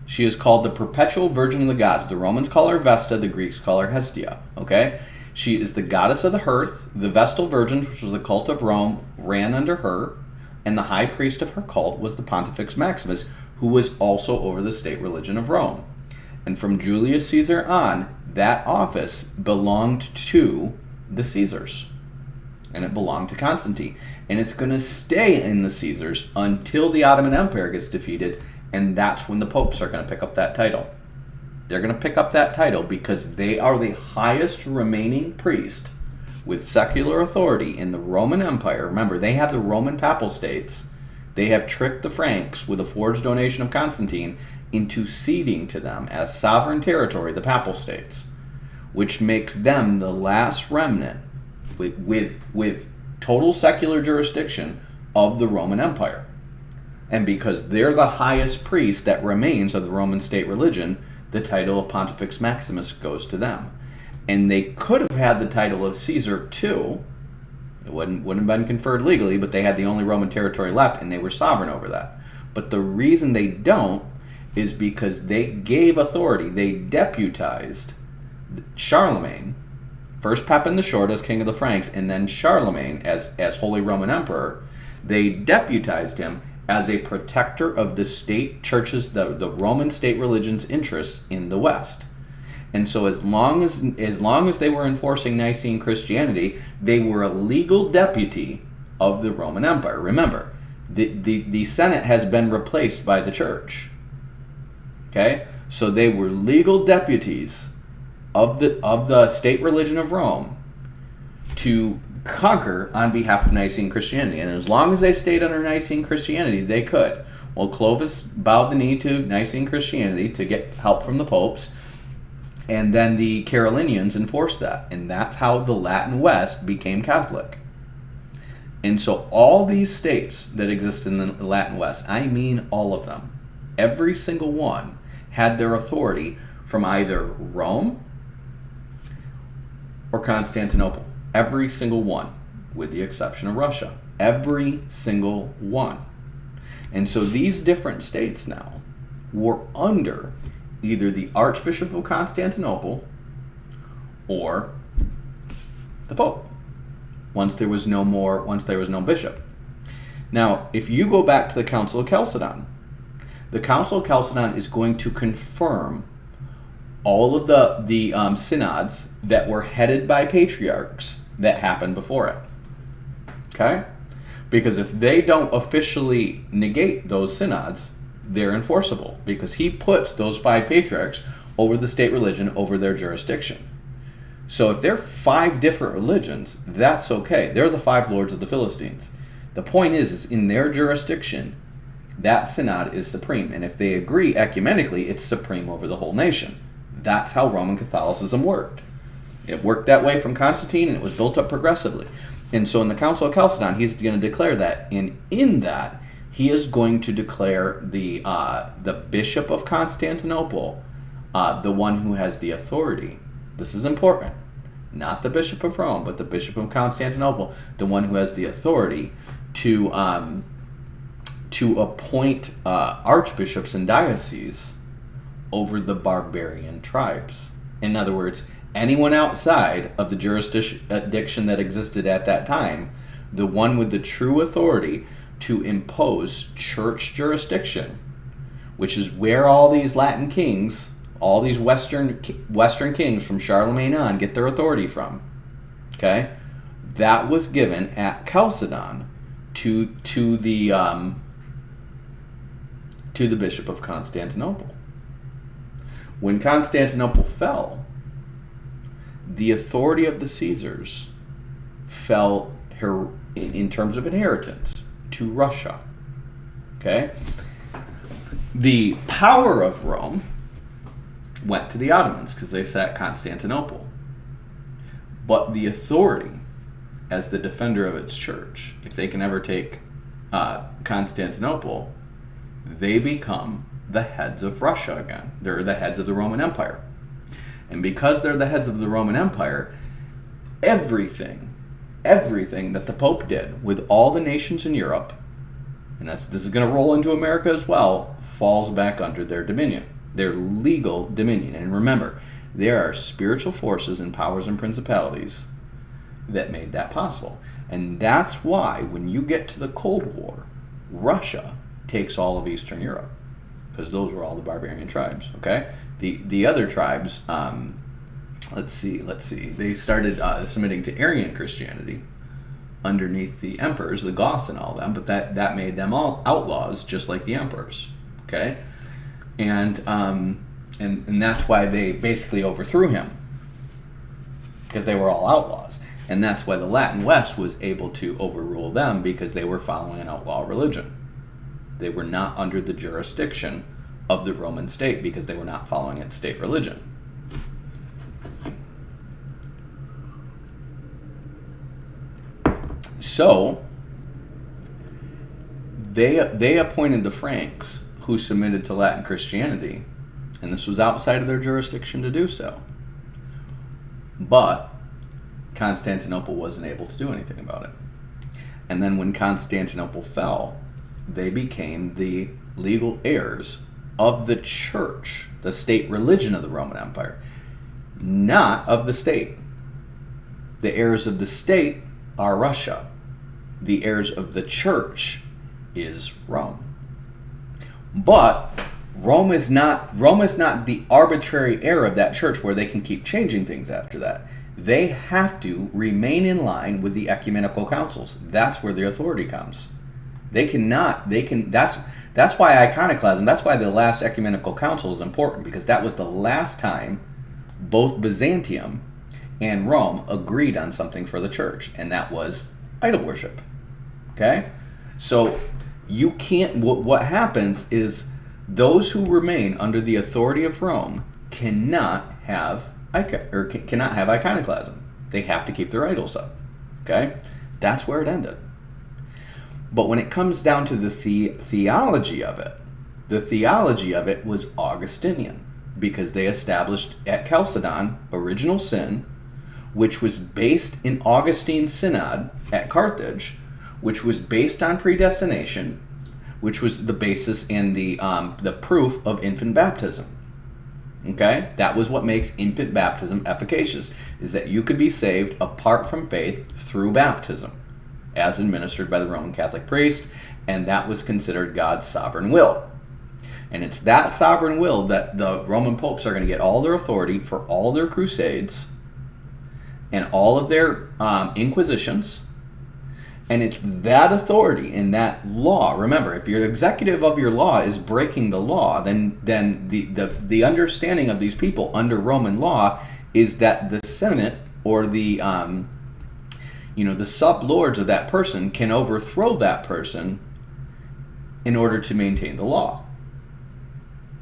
She is called the perpetual virgin of the gods. The Romans call her Vesta, the Greeks call her Hestia. Okay? She is the goddess of the hearth. The Vestal Virgin, which was the cult of Rome, ran under her. And the high priest of her cult was the Pontifex Maximus, who was also over the state religion of Rome. And from Julius Caesar on, that office belonged to the Caesars. And it belonged to Constantine. And it's going to stay in the Caesars until the Ottoman Empire gets defeated, and that's when the popes are going to pick up that title. They're going to pick up that title because they are the highest remaining priest with secular authority in the Roman Empire. Remember, they have the Roman Papal States. They have tricked the Franks with a forged donation of Constantine into ceding to them as sovereign territory the Papal States, which makes them the last remnant with total secular jurisdiction of the Roman Empire. And because they're the highest priest that remains of the Roman state religion, the title of Pontifex Maximus goes to them. And they could have had the title of Caesar too. It wouldn't have been conferred legally, but they had the only Roman territory left, and they were sovereign over that. But the reason they don't is because they gave authority. They deputized Charlemagne, first Pepin the Short as king of the Franks, and then Charlemagne as Holy Roman Emperor. They deputized him as a protector of the state churches, the Roman state religion's interests in the West. And so as long as they were enforcing Nicene Christianity, they were a legal deputy of the Roman Empire. Remember, the Senate has been replaced by the church. Okay? So they were legal deputies of the state religion of Rome to conquer on behalf of Nicene Christianity. And as long as they stayed under Nicene Christianity, they could. Well, Clovis bowed the knee to Nicene Christianity to get help from the popes, and then the Carolingians enforced that. And that's how the Latin West became Catholic. And so all these states that exist in the Latin West, I mean all of them, every single one had their authority from either Rome or Constantinople. Every single one, with the exception of Russia. Every single one. And so these different states now were under either the Archbishop of Constantinople or the Pope, once there was no bishop. Now, if you go back to the Council of Chalcedon, the Council of Chalcedon is going to confirm all of the synods that were headed by patriarchs that happened before it. Okay? Because if they don't officially negate those synods, they're enforceable because he puts those 5 patriarchs over the state religion, over their jurisdiction. So if they're 5 different religions, that's okay. They're the 5 lords of the Philistines. The point is in their jurisdiction, that synod is supreme. And if they agree ecumenically, it's supreme over the whole nation. That's how Roman Catholicism worked. It worked that way from Constantine, and it was built up progressively. And so in the Council of Chalcedon, he's going to declare that. And in that, he is going to declare the Bishop of Constantinople the one who has the authority. This is important. Not the Bishop of Rome, but the Bishop of Constantinople, the one who has the authority to appoint archbishops and dioceses over the barbarian tribes. In other words, anyone outside of the jurisdiction that existed at that time, the one with the true authority to impose church jurisdiction, which is where all these Latin kings, all these Western kings from Charlemagne on get their authority from. Okay, that was given at Chalcedon to the Bishop of Constantinople. When Constantinople fell, the authority of the Caesars fell in terms of inheritance to Russia. Okay, the power of Rome went to the Ottomans because they sat Constantinople. But the authority as the defender of its church, if they can ever take Constantinople, they become the heads of Russia again. They're the heads of the Roman Empire. And because they're the heads of the Roman Empire, everything that the Pope did with all the nations in Europe, and this is going to roll into America as well, falls back under their dominion, their legal dominion. And remember, there are spiritual forces and powers and principalities that made that possible. And that's why when you get to the Cold War, Russia takes all of Eastern Europe, because those were all the barbarian tribes. Okay, the other tribes, let's see, they started submitting to Arian Christianity underneath the emperors, the Goths and all them, but that made them all outlaws, just like the emperors. Okay, and that's why they basically overthrew him, because they were all outlaws. And that's why the Latin West was able to overrule them, because they were following an outlaw religion. They were not under the jurisdiction of the Roman state because they were not following its state religion. So they appointed the Franks, who submitted to Latin Christianity, and this was outside of their jurisdiction to do so. But Constantinople wasn't able to do anything about it. And then when Constantinople fell, they became the legal heirs of the church, the state religion of the Roman Empire, not of the state. The heirs of the state are Russia. The heirs of the church is Rome. But Rome is not the arbitrary heir of that church where they can keep changing things after that. They have to remain in line with the ecumenical councils. That's where the authority comes. That's why iconoclasm, that's why the last ecumenical council is important, because that was the last time both Byzantium and Rome agreed on something for the church, and that was idol worship. Okay? So you can't, what happens is those who remain under the authority of Rome cannot have iconoclasm. They have to keep their idols up. Okay? That's where it ended. But when it comes down to the theology of it, the theology of it was Augustinian, because they established at Chalcedon original sin, which was based in Augustine's synod at Carthage, which was based on predestination, which was the basis and the proof of infant baptism. Okay? That was what makes infant baptism efficacious, is that you could be saved apart from faith through baptism, as administered by the Roman Catholic priest, and that was considered God's sovereign will. And it's that sovereign will that the Roman popes are going to get all their authority for all their crusades and all of their inquisitions And it's that authority and that law. Remember, if your executive of your law is breaking the law, then the understanding of these people under Roman law is that the Senate or the sublords of that person can overthrow that person in order to maintain the law.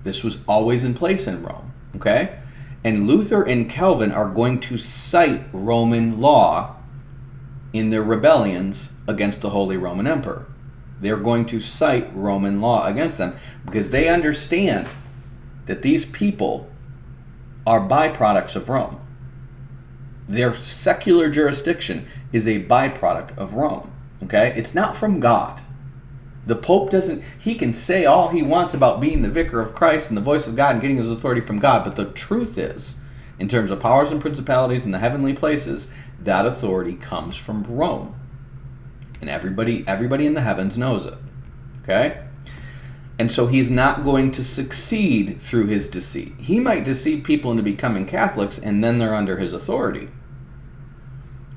This was always in place in Rome, okay? And Luther and Calvin are going to cite Roman law in their rebellions against the Holy Roman Emperor. They're going to cite Roman law against them because they understand that these people are byproducts of Rome. Their secular jurisdiction is a byproduct of Rome, okay? It's not from God. The Pope he can say all he wants about being the vicar of Christ and the voice of God and getting his authority from God, but the truth is, in terms of powers and principalities in the heavenly places, that authority comes from Rome. And everybody in the heavens knows it, okay? And so he's not going to succeed through his deceit. He might deceive people into becoming Catholics, and then they're under his authority.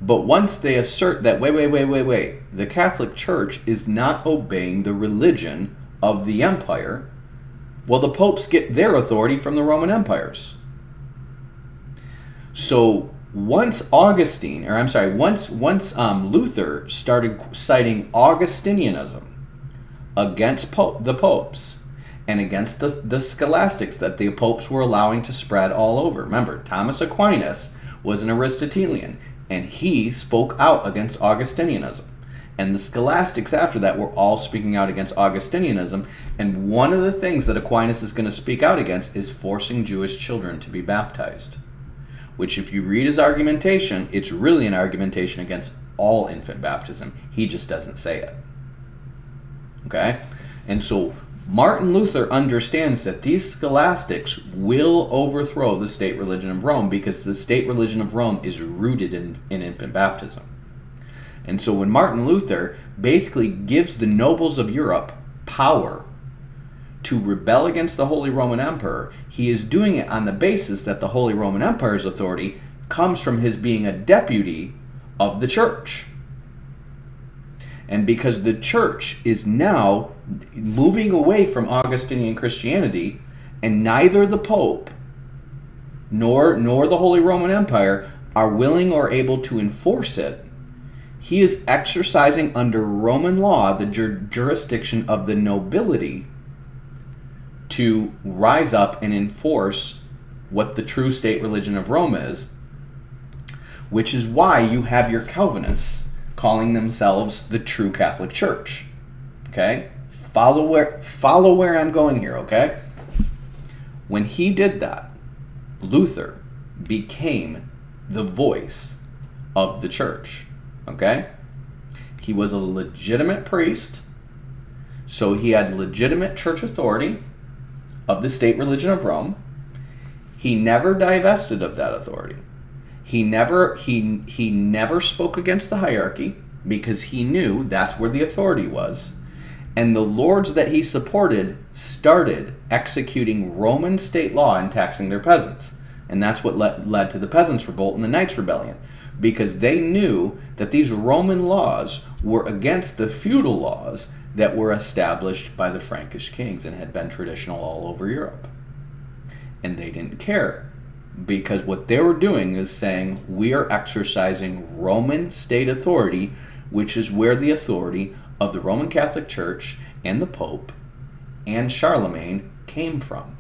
But once they assert that, wait, the Catholic Church is not obeying the religion of the empire, well, the popes get their authority from the Roman empires. So once Luther started citing Augustinianism against the popes and against the scholastics that the popes were allowing to spread all over. Remember, Thomas Aquinas was an Aristotelian, and he spoke out against Augustinianism. And the scholastics after that were all speaking out against Augustinianism. And one of the things that Aquinas is going to speak out against is forcing Jewish children to be baptized. Which, if you read his argumentation, it's really an argumentation against all infant baptism. He just doesn't say it. Okay? And so Martin Luther understands that these scholastics will overthrow the state religion of Rome because the state religion of Rome is rooted in infant baptism. And so when Martin Luther basically gives the nobles of Europe power to rebel against the Holy Roman Emperor, he is doing it on the basis that the Holy Roman Empire's authority comes from his being a deputy of the church. And because the church is now moving away from Augustinian Christianity, and neither the Pope nor the Holy Roman Empire are willing or able to enforce it, he is exercising under Roman law the jurisdiction of the nobility to rise up and enforce what the true state religion of Rome is, which is why you have your Calvinists calling themselves the true Catholic Church. Okay? Follow where I'm going here, okay? When he did that, Luther became the voice of the church. Okay? He was a legitimate priest, so he had legitimate church authority of the state religion of Rome. He never divested of that authority. He never spoke against the hierarchy because he knew that's where the authority was. And the lords that he supported started executing Roman state law and taxing their peasants. And that's what led to the Peasants' Revolt and the Knights' Rebellion. Because they knew that these Roman laws were against the feudal laws that were established by the Frankish kings and had been traditional all over Europe. And they didn't care. Because what they were doing is saying, we are exercising Roman state authority, which is where the authority of the Roman Catholic Church and the Pope and Charlemagne came from.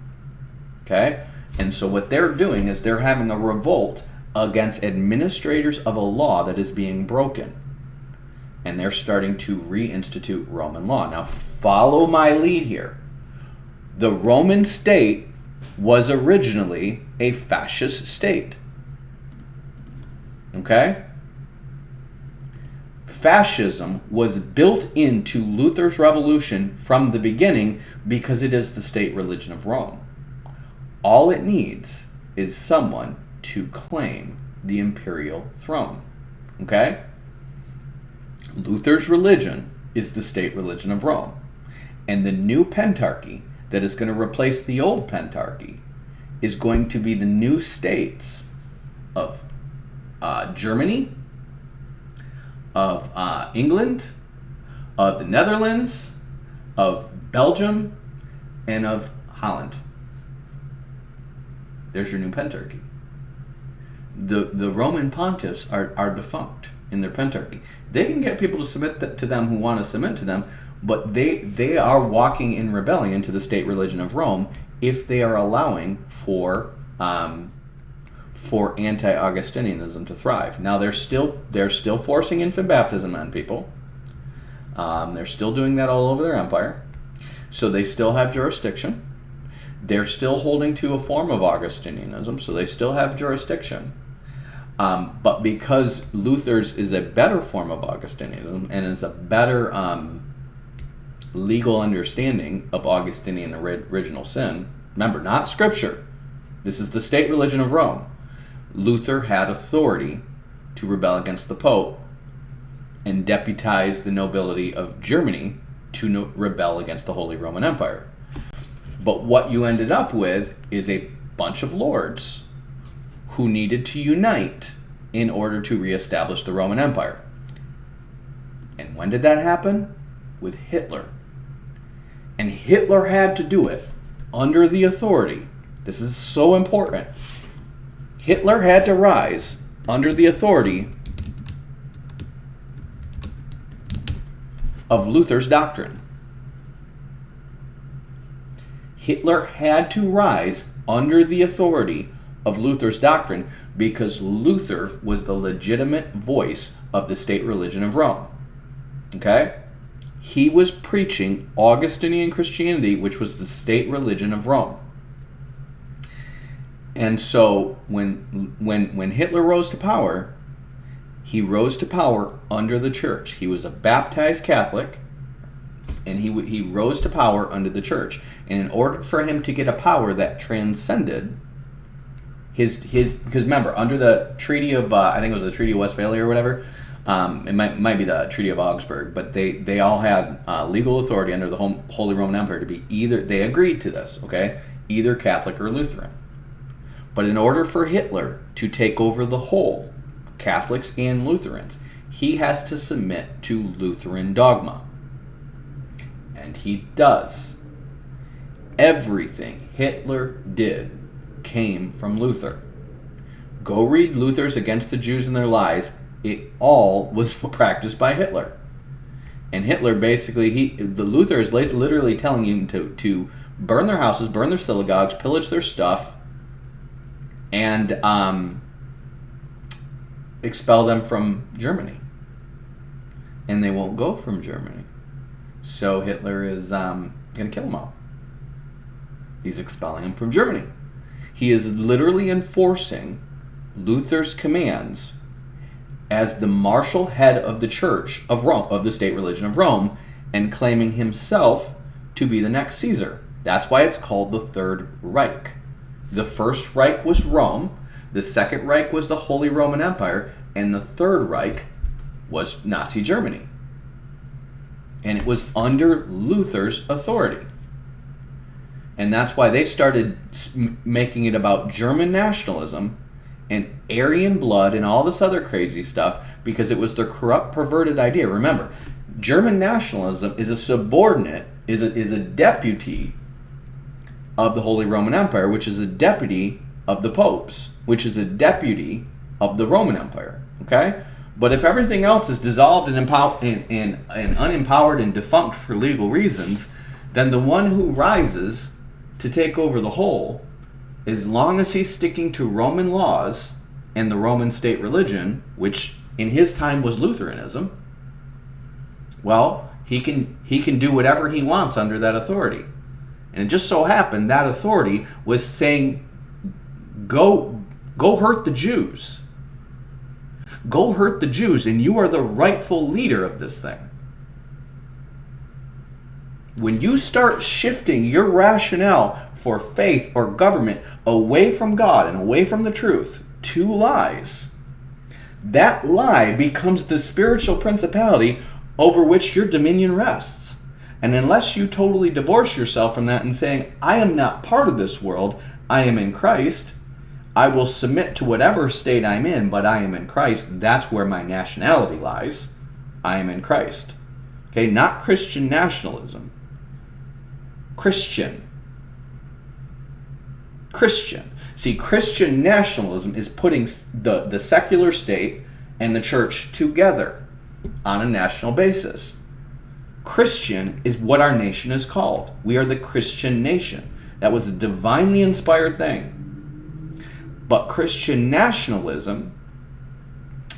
Okay? And so what they're doing is they're having a revolt against administrators of a law that is being broken. And they're starting to reinstitute Roman law. Now, follow my lead here. The Roman state was originally a fascist state. Okay? Fascism was built into Luther's revolution from the beginning because it is the state religion of Rome. All it needs is someone to claim the imperial throne. Okay? Luther's religion is the state religion of Rome. And the new pentarchy that is going to replace the old pentarchy is going to be the new states of Germany, of England, of the Netherlands, of Belgium, and of Holland. There's your new pentarchy. The Roman pontiffs are defunct in their pentarchy. They can get people to submit to them who want to submit to them, but they are walking in rebellion to the state religion of Rome if they are allowing for anti-Augustinianism to thrive. Now they're still forcing infant baptism on people. They're still doing that all over their empire, so they still have jurisdiction. They're still holding to a form of Augustinianism, so they still have jurisdiction. But because Luther's is a better form of Augustinianism and is a better legal understanding of Augustinian original sin, remember, not Scripture. This is the state religion of Rome. Luther had authority to rebel against the Pope and deputize the nobility of Germany to rebel against the Holy Roman Empire. But what you ended up with is a bunch of lords who needed to unite in order to reestablish the Roman Empire. And when did that happen? With Hitler. And Hitler had to do it under the authority. This is so important. Hitler had to rise under the authority of Luther's doctrine. Hitler had to rise under the authority of Luther's doctrine because Luther was the legitimate voice of the state religion of Rome. Okay? He was preaching Augustinian Christianity, which was the state religion of Rome. And so when Hitler rose to power, he rose to power under the church. He was a baptized Catholic, and he rose to power under the church. And in order for him to get a power that transcended his because remember, under the Treaty of I think it was the Treaty of Westphalia or whatever, it might be the Treaty of Augsburg, but they all had legal authority under the Holy Roman Empire to be either, they agreed to this, okay, either Catholic or Lutheran. But in order for Hitler to take over the whole, Catholics and Lutherans, he has to submit to Lutheran dogma. And he does. Everything Hitler did came from Luther. Go read Luther's Against the Jews and Their Lies. It all was practiced by Hitler. And Hitler basically, the Luther is literally telling you to burn their houses, burn their synagogues, pillage their stuff, and expel them from Germany. And they won't go from Germany. So Hitler is going to kill them all. He's expelling them from Germany. He is literally enforcing Luther's commands as the martial head of the Church of Rome, of the state religion of Rome, and claiming himself to be the next Caesar. That's why it's called the Third Reich. The First Reich was Rome, the Second Reich was the Holy Roman Empire, and the Third Reich was Nazi Germany. And it was under Luther's authority. And that's why they started making it about German nationalism and Aryan blood and all this other crazy stuff, because it was their corrupt, perverted idea. Remember, German nationalism is a subordinate, is a deputy of the Holy Roman Empire, which is a deputy of the popes, which is a deputy of the Roman Empire. Okay? But if everything else is dissolved and unempowered and defunct for legal reasons, then the one who rises to take over the whole, as long as he's sticking to Roman laws and the Roman state religion, which in his time was Lutheranism, well, he can do whatever he wants under that authority. And it just so happened that authority was saying, go hurt the Jews. Go hurt the Jews, and you are the rightful leader of this thing. When you start shifting your rationale for faith or government away from God and away from the truth to lies, that lie becomes the spiritual principality over which your dominion rests. And unless you totally divorce yourself from that and saying, I am not part of this world, I am in Christ, I will submit to whatever state I'm in, but I am in Christ, that's where my nationality lies. I am in Christ. Okay, not Christian nationalism. Christian. See, Christian nationalism is putting the secular state and the church together on a national basis. Christian is what our nation is called. We are the Christian nation. That was a divinely inspired thing. But Christian nationalism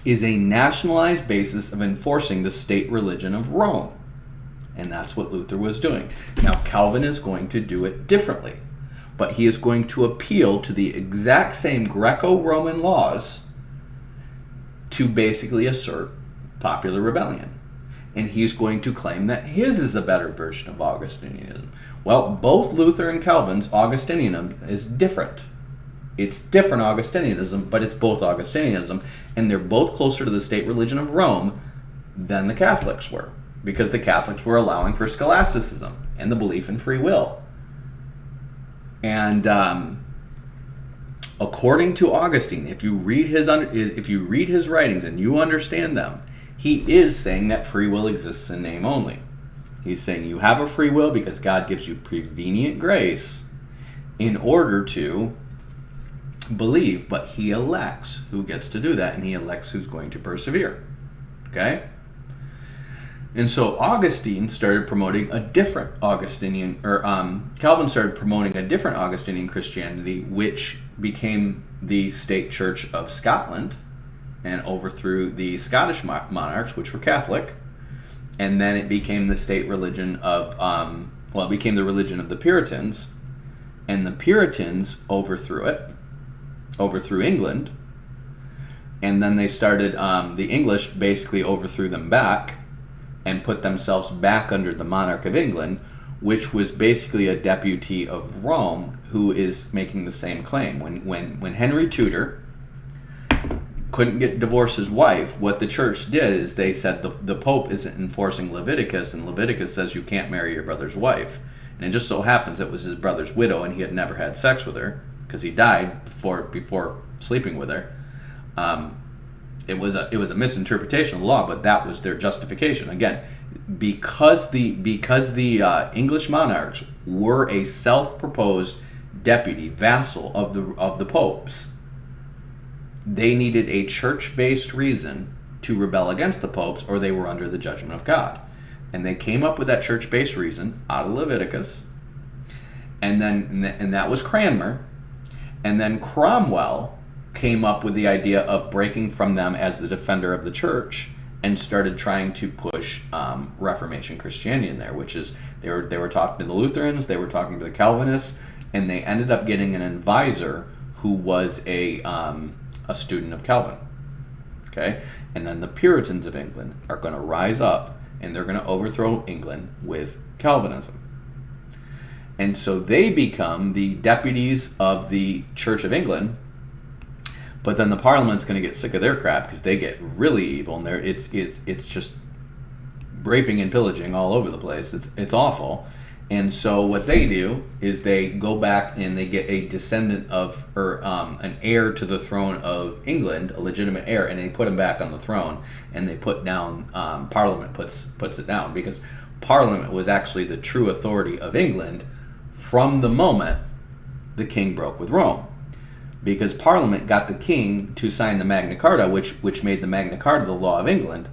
is a nationalized basis of enforcing the state religion of Rome. And that's what Luther was doing. Now, Calvin is going to do it differently. But he is going to appeal to the exact same Greco-Roman laws to basically assert popular rebellion. And he's going to claim that his is a better version of Augustinianism. Well, both Luther and Calvin's Augustinianism is different. It's different Augustinianism, but it's both Augustinianism, and they're both closer to the state religion of Rome than the Catholics were, because the Catholics were allowing for scholasticism and the belief in free will. And according to Augustine, if you read his writings and you understand them, he is saying that free will exists in name only. He's saying you have a free will because God gives you prevenient grace in order to believe, but he elects who gets to do that, and he elects who's going to persevere. Okay? And so Augustine started promoting a different Augustinian, Calvin started promoting a different Augustinian Christianity, which became the state church of Scotland and overthrew the Scottish monarchs, which were Catholic. And then it became the state religion of, it became the religion of the Puritans. And the Puritans overthrew England. And then they started, the English basically overthrew them back and put themselves back under the monarch of England, which was basically a deputy of Rome who is making the same claim. When Henry Tudor couldn't divorce his wife, what the church did is they said the Pope isn't enforcing Leviticus, and Leviticus says you can't marry your brother's wife. And it just so happens it was his brother's widow, and he had never had sex with her because he died before sleeping with her. It was a misinterpretation of the law, but that was their justification. Again, because the English monarchs were a self-proposed deputy vassal of the popes, they needed a church-based reason to rebel against the popes, or they were under the judgment of God. And they came up with that church-based reason out of Leviticus, and that was Cranmer, and then Cromwell came up with the idea of breaking from them as the defender of the church and started trying to push Reformation Christianity in there, which is they were talking to the Lutherans, they were talking to the Calvinists, and they ended up getting an advisor who was a student of Calvin. Okay? And then the Puritans of England are going to rise up and they're going to overthrow England with Calvinism. And so they become the deputies of the Church of England. But then the Parliament's going to get sick of their crap because they get really evil, and it's just raping and pillaging all over the place. It's awful. And so what they do is they go back and they get a descendant of, or an heir to the throne of England, a legitimate heir, and they put him back on the throne, and they put down, Parliament puts it down, because Parliament was actually the true authority of England from the moment the king broke with Rome. Because Parliament got the king to sign the Magna Carta, which made the Magna Carta the law of England.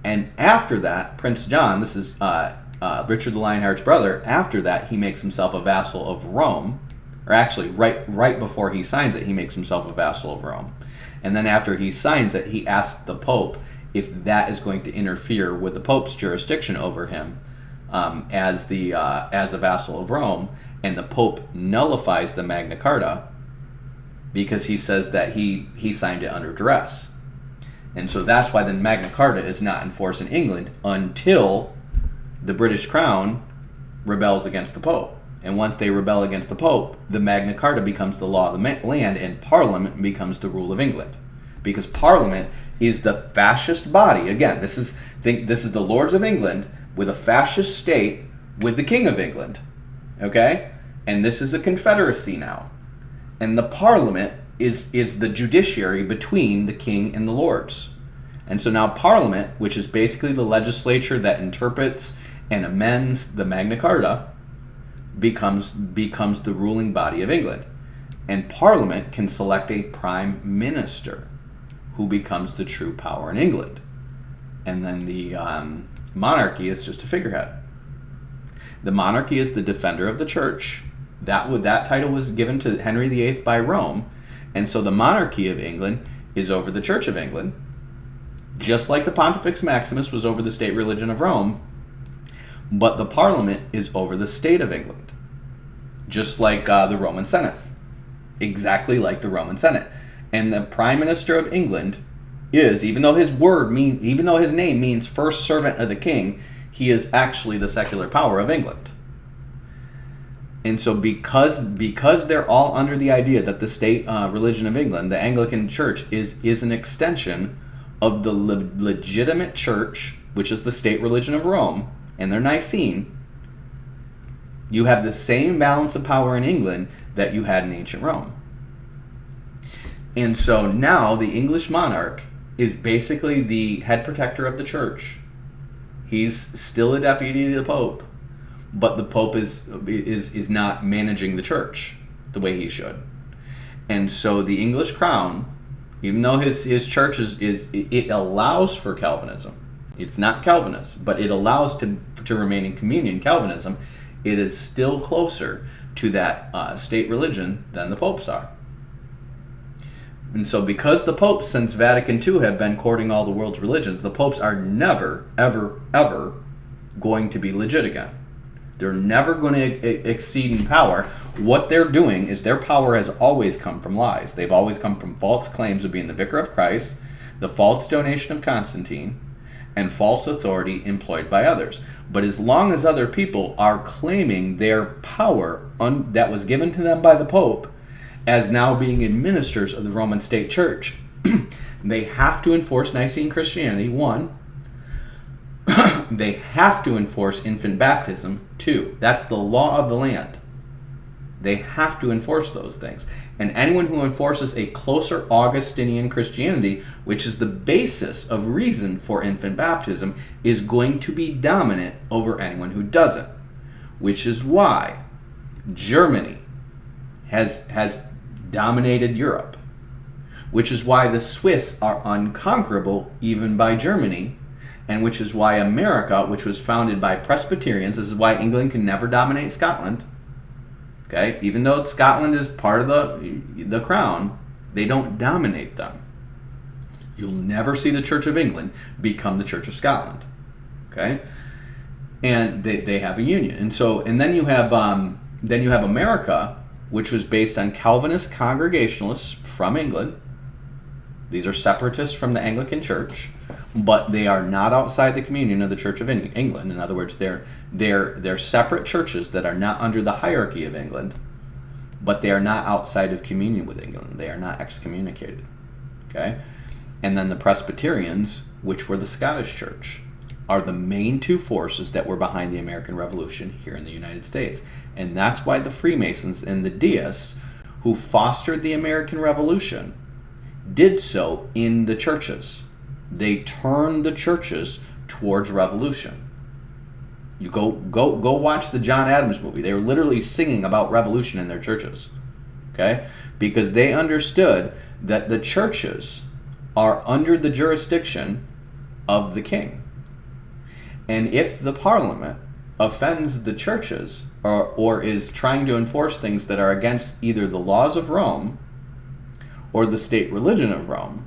And after that, Prince John, this is Richard the Lionheart's brother, after that he makes himself a vassal of Rome, or actually right before he signs it, he makes himself a vassal of Rome. And then after he signs it, he asks the Pope if that is going to interfere with the Pope's jurisdiction over him as a vassal of Rome, and the Pope nullifies the Magna Carta because he says that he signed it under duress. And so that's why the Magna Carta is not enforced in England until the British Crown rebels against the Pope. And once they rebel against the Pope, the Magna Carta becomes the law of the land, and Parliament becomes the rule of England. Because Parliament is the fascist body. Again, this is the Lords of England with a fascist state with the King of England. Okay? And this is a confederacy now. And the Parliament is the judiciary between the King and the Lords. And so now Parliament, which is basically the legislature that interprets and amends the Magna Carta, becomes the ruling body of England. And Parliament can select a prime minister who becomes the true power in England. And then the monarchy is just a figurehead. The monarchy is the defender of the church. That title was given to Henry VIII by Rome. And so the monarchy of England is over the Church of England, just like the Pontifex Maximus was over the state religion of Rome, but the Parliament is over the state of England, just like the Roman Senate, exactly like the Roman Senate. And the Prime Minister of England is, even though his name means first servant of the king, he is actually the secular power of England. And so because they're all under the idea that the state religion of England, the Anglican Church, is an extension of the legitimate church, which is the state religion of Rome, and they're Nicene, you have the same balance of power in England that you had in ancient Rome. And so now the English monarch is basically the head protector of the church. He's still a deputy to the Pope, but the Pope is not managing the church the way he should. And so the English crown, even though his church it allows for Calvinism, it's not Calvinist, but it allows to remain in communion, Calvinism, it is still closer to that state religion than the popes are. And so because the popes since Vatican II have been courting all the world's religions, the popes are never, ever, ever going to be legit again. They're never going to exceed in power. What they're doing is their power has always come from lies. They've always come from false claims of being the vicar of Christ, the false donation of Constantine, and false authority employed by others. But as long as other people are claiming their power that was given to them by the Pope as now being administrators of the Roman state church, they have to enforce Nicene Christianity, 1. They have to enforce infant baptism, 2. That's the law of the land. They have to enforce those things. And anyone who enforces a closer Augustinian Christianity, which is the basis of reason for infant baptism, is going to be dominant over anyone who doesn't. Which is why Germany has dominated Europe. Which is why the Swiss are unconquerable even by Germany. And which is why America, which was founded by Presbyterians, this is why England can never dominate Scotland. Okay, even though Scotland is part of the crown, they don't dominate them. You'll never see the Church of England become the Church of Scotland. Okay, and they have a union, and then you have America, which was based on Calvinist Congregationalists from England. These are separatists from the Anglican Church, but they are not outside the communion of the Church of England. In other words, they're separate churches that are not under the hierarchy of England, but they are not outside of communion with England. They are not excommunicated. Okay? And then the Presbyterians, which were the Scottish Church, are the main two forces that were behind the American Revolution here in the United States. And that's why the Freemasons and the deists, who fostered the American Revolution, did so in the churches. They turned the churches towards revolution. You go watch the John Adams movie. They were literally singing about revolution in their churches. Okay? Because they understood that the churches are under the jurisdiction of the king. And if the parliament offends the churches or is trying to enforce things that are against either the laws of Rome or the state religion of Rome,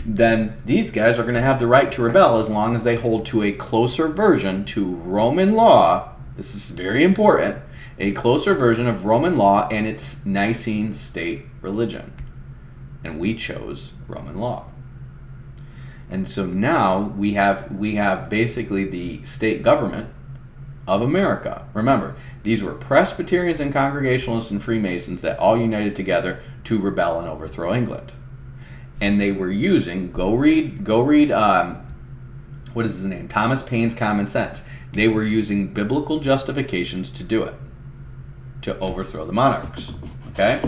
then these guys are going to have the right to rebel as long as they hold to a closer version to Roman law. This is very important. A closer version of Roman law and its Nicene state religion. And we chose Roman law. And so now we have basically the state government of America. Remember, these were Presbyterians and Congregationalists and Freemasons that all united together to rebel and overthrow England. And they were using, go read, what is his name? Thomas Paine's Common Sense. They were using biblical justifications to do it, to overthrow the monarchs. Okay?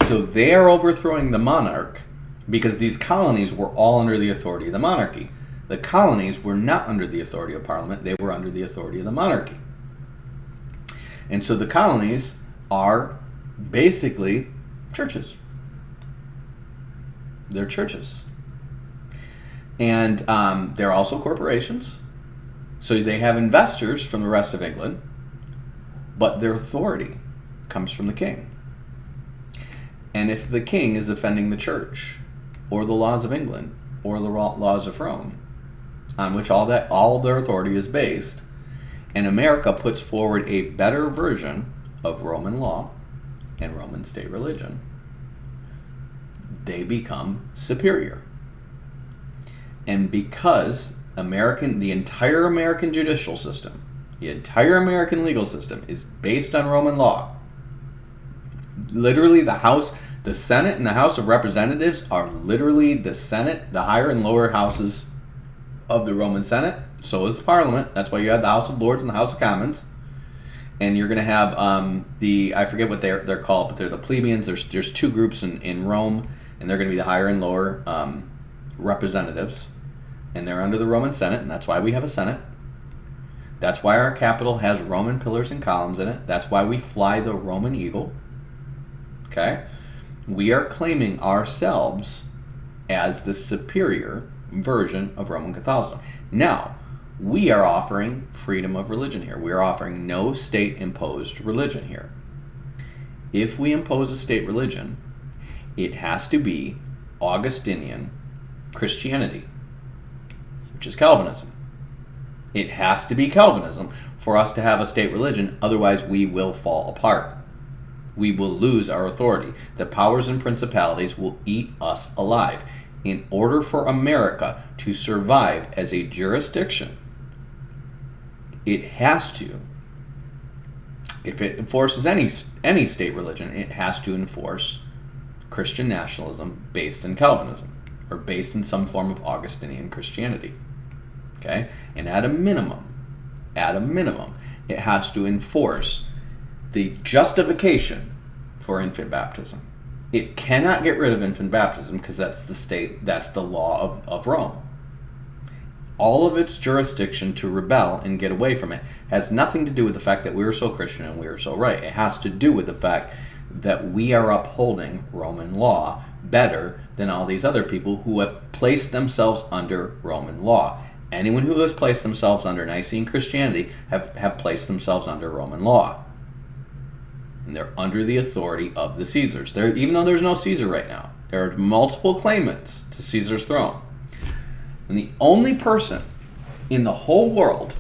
So they are overthrowing the monarch because these colonies were all under the authority of the monarchy. The colonies were not under the authority of Parliament. They were under the authority of the monarchy. And so the colonies are basically churches. They're churches. And they're also corporations. So they have investors from the rest of England, but their authority comes from the king. And if the king is offending the church, or the laws of England, or the laws of Rome, on which all of their authority is based, and America puts forward a better version of Roman law and Roman state religion, they become superior. And because the entire American judicial system, the entire American legal system is based on Roman law, literally the Senate and the House of Representatives are literally the Senate, the higher and lower houses of the Roman Senate. So is the Parliament. That's why you have the House of Lords and the House of Commons. And you're going to have I forget what they're called, but they're the plebeians. There's two groups in Rome, and they're going to be the higher and lower representatives. And they're under the Roman Senate, and that's why we have a Senate. That's why our Capitol has Roman pillars and columns in it. That's why we fly the Roman eagle. Okay? We are claiming ourselves as the superior version of Roman Catholicism. Now, we are offering freedom of religion here. We are offering no state-imposed religion here. If we impose a state religion, it has to be Augustinian Christianity, which is Calvinism. It has to be Calvinism for us to have a state religion, otherwise we will fall apart. We will lose our authority. The powers and principalities will eat us alive. In order for America to survive as a jurisdiction, it has to, if it enforces any state religion, it has to enforce Christian nationalism based in Calvinism, or based in some form of Augustinian Christianity. Okay? And at a minimum, it has to enforce the justification for infant baptism. It cannot get rid of infant baptism because that's the law of Rome. All of its jurisdiction to rebel and get away from it has nothing to do with the fact that we are so Christian and we are so right. It has to do with the fact that we are upholding Roman law better than all these other people who have placed themselves under Roman law. Anyone who has placed themselves under Nicene Christianity have placed themselves under Roman law. And they're under the authority of the Caesars. Even though there's no Caesar right now, there are multiple claimants to Caesar's throne. And the only person in the whole world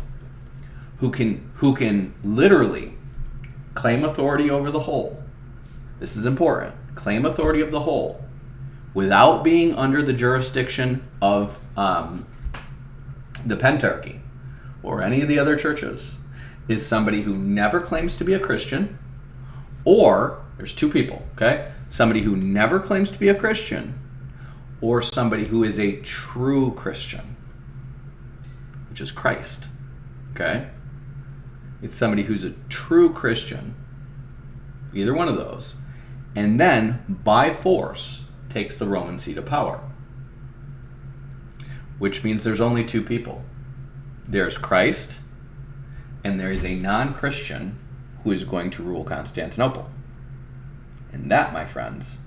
who can literally claim authority over the whole, this is important, claim authority of the whole, without being under the jurisdiction of the Pentarchy or any of the other churches, is somebody who never claims to be a Christian, or, there's two people, okay? Somebody who never claims to be a Christian, or somebody who is a true Christian, which is Christ, okay? It's somebody who's a true Christian, either one of those, and then, by force, takes the Roman seat of power. Which means there's only two people. There's Christ, and there is a non-Christian who is going to rule Constantinople. And that, my friends,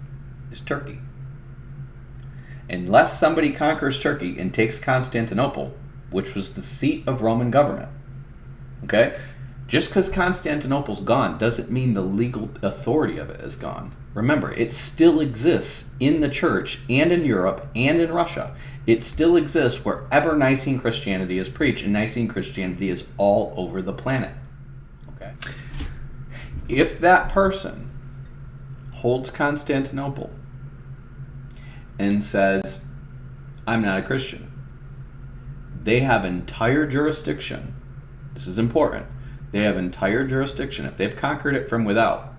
is Turkey. Unless somebody conquers Turkey and takes Constantinople, which was the seat of Roman government, okay? Just because Constantinople's gone doesn't mean the legal authority of it is gone. Remember, it still exists in the church and in Europe and in Russia. It still exists wherever Nicene Christianity is preached, and Nicene Christianity is all over the planet. Okay? If that person holds Constantinople and says, I'm not a Christian, they have entire jurisdiction. This is important. They have entire jurisdiction. If they've conquered it from without,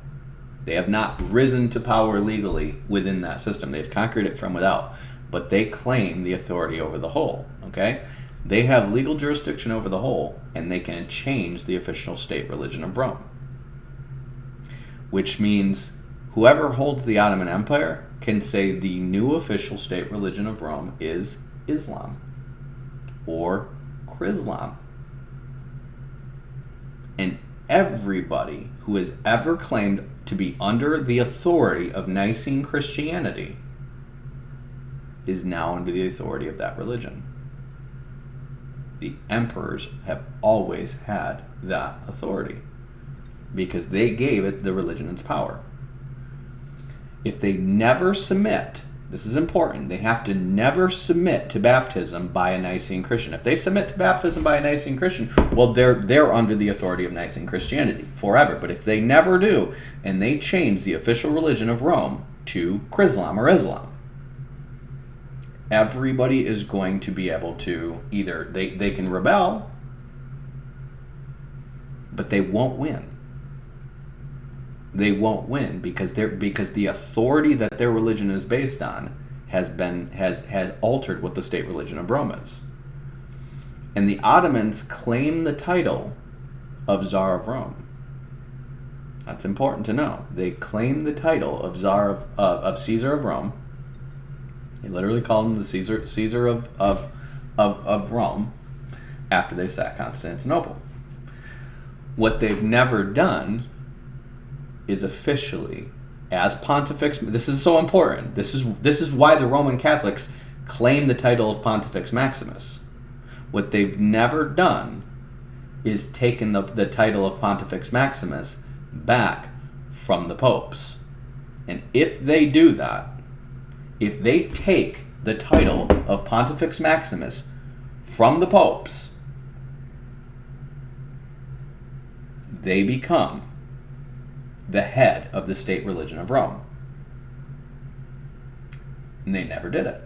they have not risen to power legally within that system. They've conquered it from without, but they claim the authority over the whole, okay? They have legal jurisdiction over the whole, and they can change the official state religion of Rome. Which means whoever holds the Ottoman Empire can say the new official state religion of Rome is Islam or Chrislam. And everybody who has ever claimed to be under the authority of Nicene Christianity is now under the authority of that religion. The emperors have always had that authority because they gave it the religion its power. If they never submit, this is important, they have to never submit to baptism by a Nicene Christian. If they submit to baptism by a Nicene Christian, well, they're under the authority of Nicene Christianity forever. But if they never do, and they change the official religion of Rome to Chrislam or Islam, everybody is going to be able to either, they can rebel, but they won't win. They won't win because the authority that their religion is based on has altered what the state religion of Rome is. And the Ottomans claim the title of Tsar of Rome. That's important to know. They claim the title of Tsar of Caesar of Rome. They literally called him the Caesar of Rome after they sacked Constantinople. What they've never done is officially, as Pontifex, this is so important. This is why the Roman Catholics claim the title of Pontifex Maximus. What they've never done is taken the title of Pontifex Maximus back from the popes. And if they do that, if they take the title of Pontifex Maximus from the popes, they become the head of the state religion of Rome. And they never did it.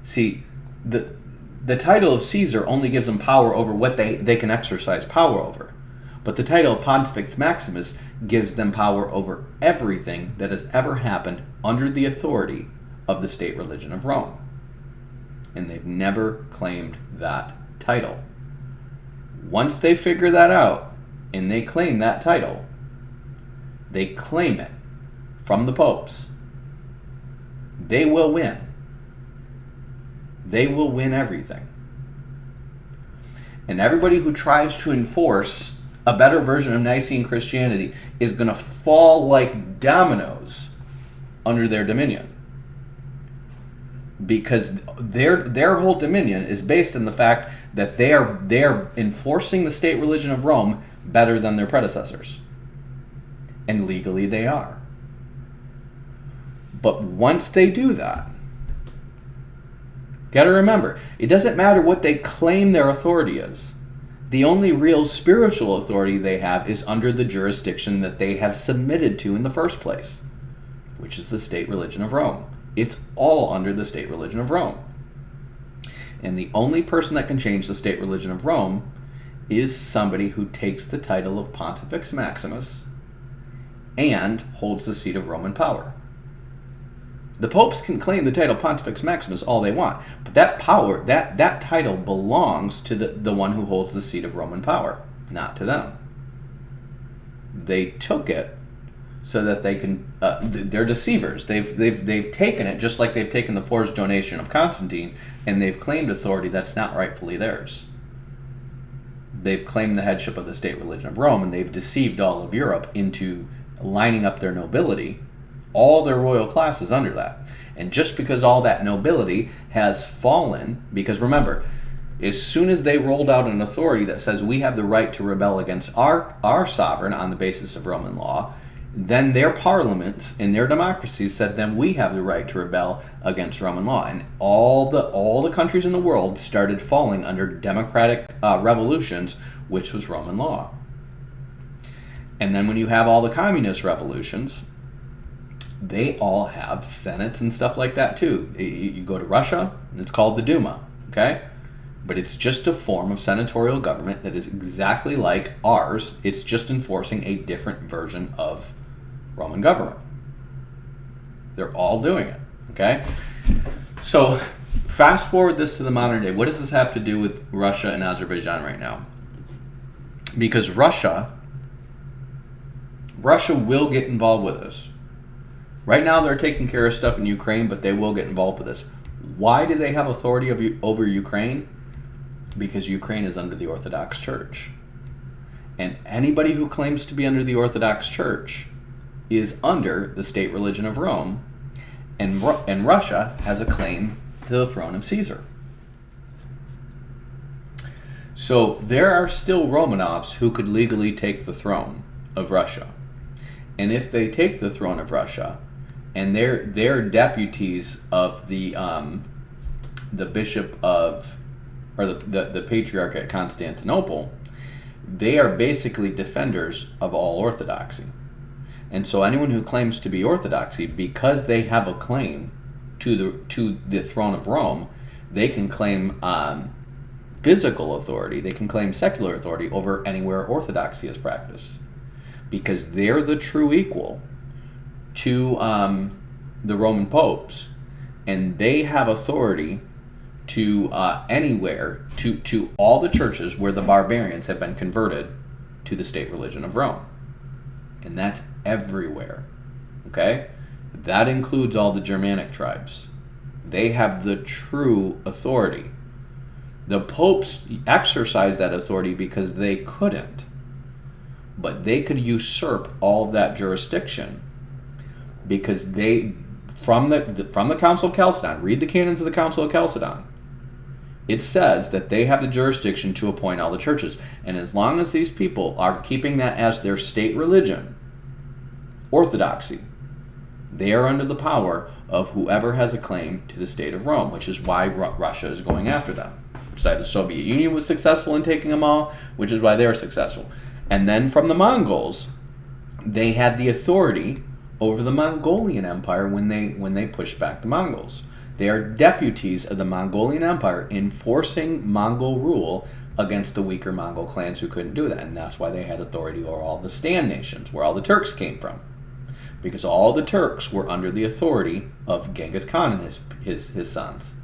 See, the title of Caesar only gives them power over what they can exercise power over. But the title of Pontifex Maximus gives them power over everything that has ever happened under the authority of the state religion of Rome. And they've never claimed that title. Once they figure that out and they claim that title, they claim it from the popes, they will win. They will win everything. And everybody who tries to enforce a better version of Nicene Christianity is going to fall like dominoes under their dominion. Because their whole dominion is based on the fact that they are enforcing the state religion of Rome better than their predecessors. And legally they are. But once they do that, got to remember, it doesn't matter what they claim their authority is. The only real spiritual authority they have is under the jurisdiction that they have submitted to in the first place, which is the state religion of Rome. It's all under the state religion of Rome. And the only person that can change the state religion of Rome is somebody who takes the title of Pontifex Maximus and holds the seat of Roman power. The popes can claim the title Pontifex Maximus all they want, but that power, that title belongs to the one who holds the seat of Roman power, not to them. They took it so that they can, they're deceivers. They've taken it just like they've taken the forced donation of Constantine, and they've claimed authority that's not rightfully theirs. They've claimed the headship of the state religion of Rome, and they've deceived all of Europe into lining up their nobility, all their royal classes under that. And just because all that nobility has fallen, because remember, as soon as they rolled out an authority that says we have the right to rebel against our sovereign on the basis of Roman law, then their parliaments and their democracies said then we have the right to rebel against Roman law. And all the countries in the world started falling under democratic revolutions, which was Roman law. And then when you have all the communist revolutions, they all have senates and stuff like that too. You go to Russia, and it's called the Duma, okay? But it's just a form of senatorial government that is exactly like ours. It's just enforcing a different version of Roman government. They're all doing it, okay? So fast forward this to the modern day. What does this have to do with Russia and Azerbaijan right now? Because Russia Russia will get involved with this. Right now they're taking care of stuff in Ukraine, but they will get involved with this. Why do they have authority over Ukraine? Because Ukraine is under the Orthodox Church. And anybody who claims to be under the Orthodox Church is under the state religion of Rome, and Russia has a claim to the throne of Caesar. So there are still Romanovs who could legally take the throne of Russia. And if they take the throne of Russia, and they're deputies of the bishop of, or the patriarch at Constantinople, they are basically defenders of all orthodoxy. And so anyone who claims to be orthodoxy, because they have a claim to the throne of Rome, they can claim physical authority, they can claim secular authority over anywhere orthodoxy is practiced, because they're the true equal to the Roman popes, and they have authority to anywhere, to all the churches where the barbarians have been converted to the state religion of Rome. And that's everywhere. Okay? That includes all the Germanic tribes. They have the true authority. The popes exercise that authority because they couldn't. But they could usurp all of that jurisdiction because they, from the Council of Chalcedon, read the canons of the Council of Chalcedon, it says that they have the jurisdiction to appoint all the churches. And as long as these people are keeping that as their state religion, orthodoxy, they are under the power of whoever has a claim to the state of Rome, which is why Russia is going after them. The Soviet Union was successful in taking them all, which is why they're successful. And then from the Mongols, they had the authority over the Mongolian Empire when they pushed back the Mongols. They are deputies of the Mongolian Empire enforcing Mongol rule against the weaker Mongol clans who couldn't do that. And that's why they had authority over all the Stan nations, where all the Turks came from. Because all the Turks were under the authority of Genghis Khan and his sons.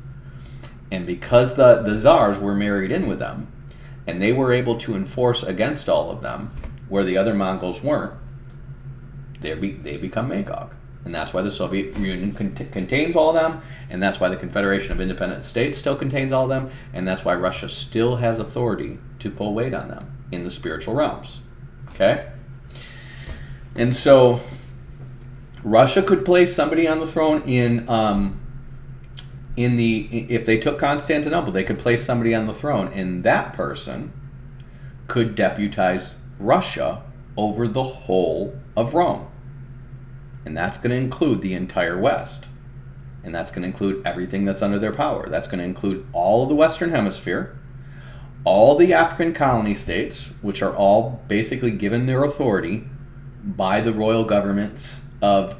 And because the Tsars were married in with them, and they were able to enforce against all of them, where the other Mongols weren't, they become Magog. And that's why the Soviet Union contains all of them, and that's why the Confederation of Independent States still contains all of them, and that's why Russia still has authority to pull weight on them in the spiritual realms. Okay? And so Russia could place somebody on the throne if they took Constantinople, they could place somebody on the throne, and that person could deputize Russia over the whole of Rome. And that's going to include the entire West. And that's going to include everything that's under their power. That's going to include all of the Western Hemisphere, all the African colony states, which are all basically given their authority by the royal governments of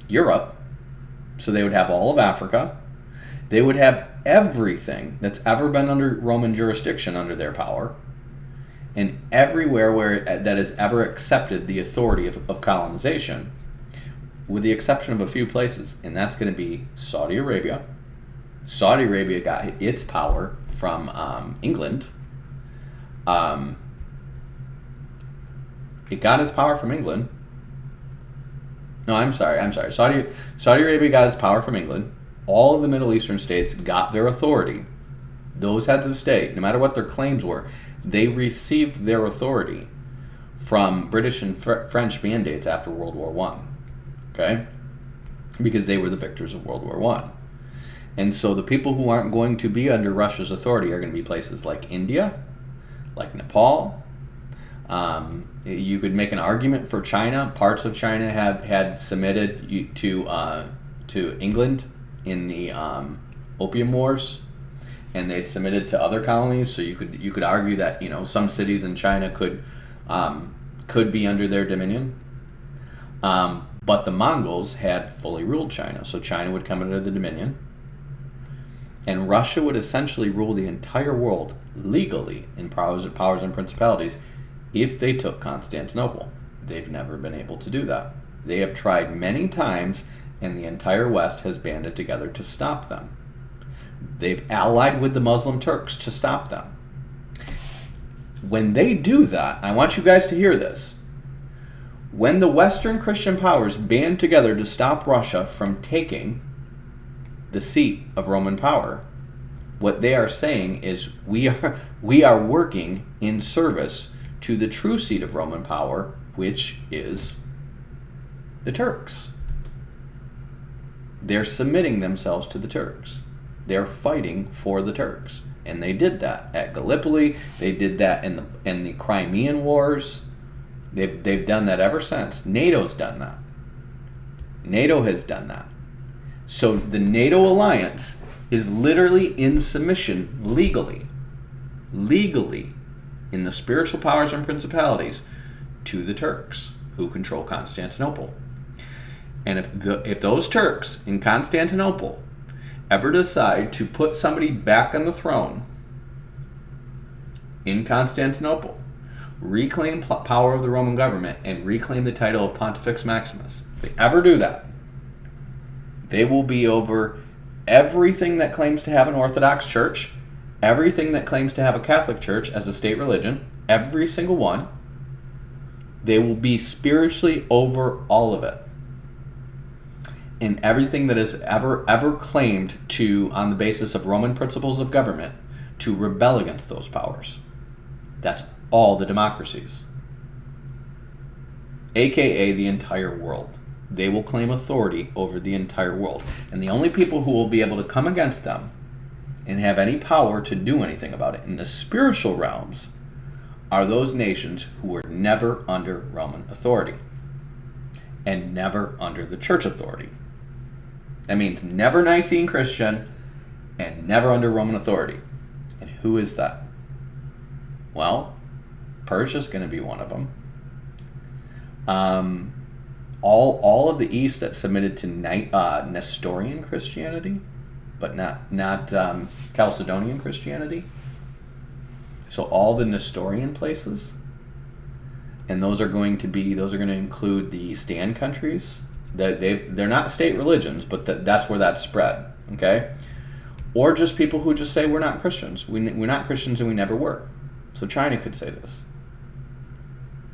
Europe. So they would have all of Africa. They would have everything that's ever been under Roman jurisdiction under their power. And everywhere that has ever accepted the authority of colonization, with the exception of a few places, and that's going to be Saudi Arabia. Saudi Arabia got its power from England. It got its power from England. No, I'm sorry. Saudi Arabia got its power from England. All of the Middle Eastern states got their authority. Those heads of state, no matter what their claims were, they received their authority from British and French mandates after World War I. Okay? Because they were the victors of World War I. And so the people who aren't going to be under Russia's authority are going to be places like India, like Nepal. You could make an argument for China. Parts of China had submitted to England in the Opium Wars, and they'd submitted to other colonies. So you could argue that some cities in China could be under their dominion. But the Mongols had fully ruled China, so China would come under the dominion, and Russia would essentially rule the entire world legally in powers and principalities if they took Constantinople. They've never been able to do that. They have tried many times, and the entire West has banded together to stop them. They've allied with the Muslim Turks to stop them. When they do that, I want you guys to hear this. When the Western Christian powers band together to stop Russia from taking the seat of Roman power, what they are saying is we are working in service to the true seat of Roman power, which is the Turks. They're submitting themselves to the Turks. They're fighting for the Turks. And they did that at Gallipoli. They did that in the Crimean Wars. They've done that ever since. NATO's done that. NATO has done that. So the NATO alliance is literally in submission legally in the spiritual powers and principalities to the Turks who control Constantinople. And if those Turks in Constantinople ever decide to put somebody back on the throne in Constantinople, reclaim power of the Roman government, and reclaim the title of Pontifex Maximus, if they ever do that, they will be over everything that claims to have an Orthodox church, everything that claims to have a Catholic church as a state religion, every single one. They will be spiritually over all of it. And everything that is ever claimed to, on the basis of Roman principles of government, to rebel against those powers. That's all the democracies. AKA the entire world. They will claim authority over the entire world. And the only people who will be able to come against them and have any power to do anything about it in the spiritual realms are those nations who were never under Roman authority and never under the church authority. That means never Nicene Christian and never under Roman authority. And who is that? Well, Persia's going to be one of them. All of the East that submitted to Nestorian Christianity, but not Chalcedonian Christianity. So all the Nestorian places, and those are going to include the stand countries. They're not state religions, but that's where that's spread. Okay, or just people who just say we're not Christians. We're not Christians and we never were. So China could say this.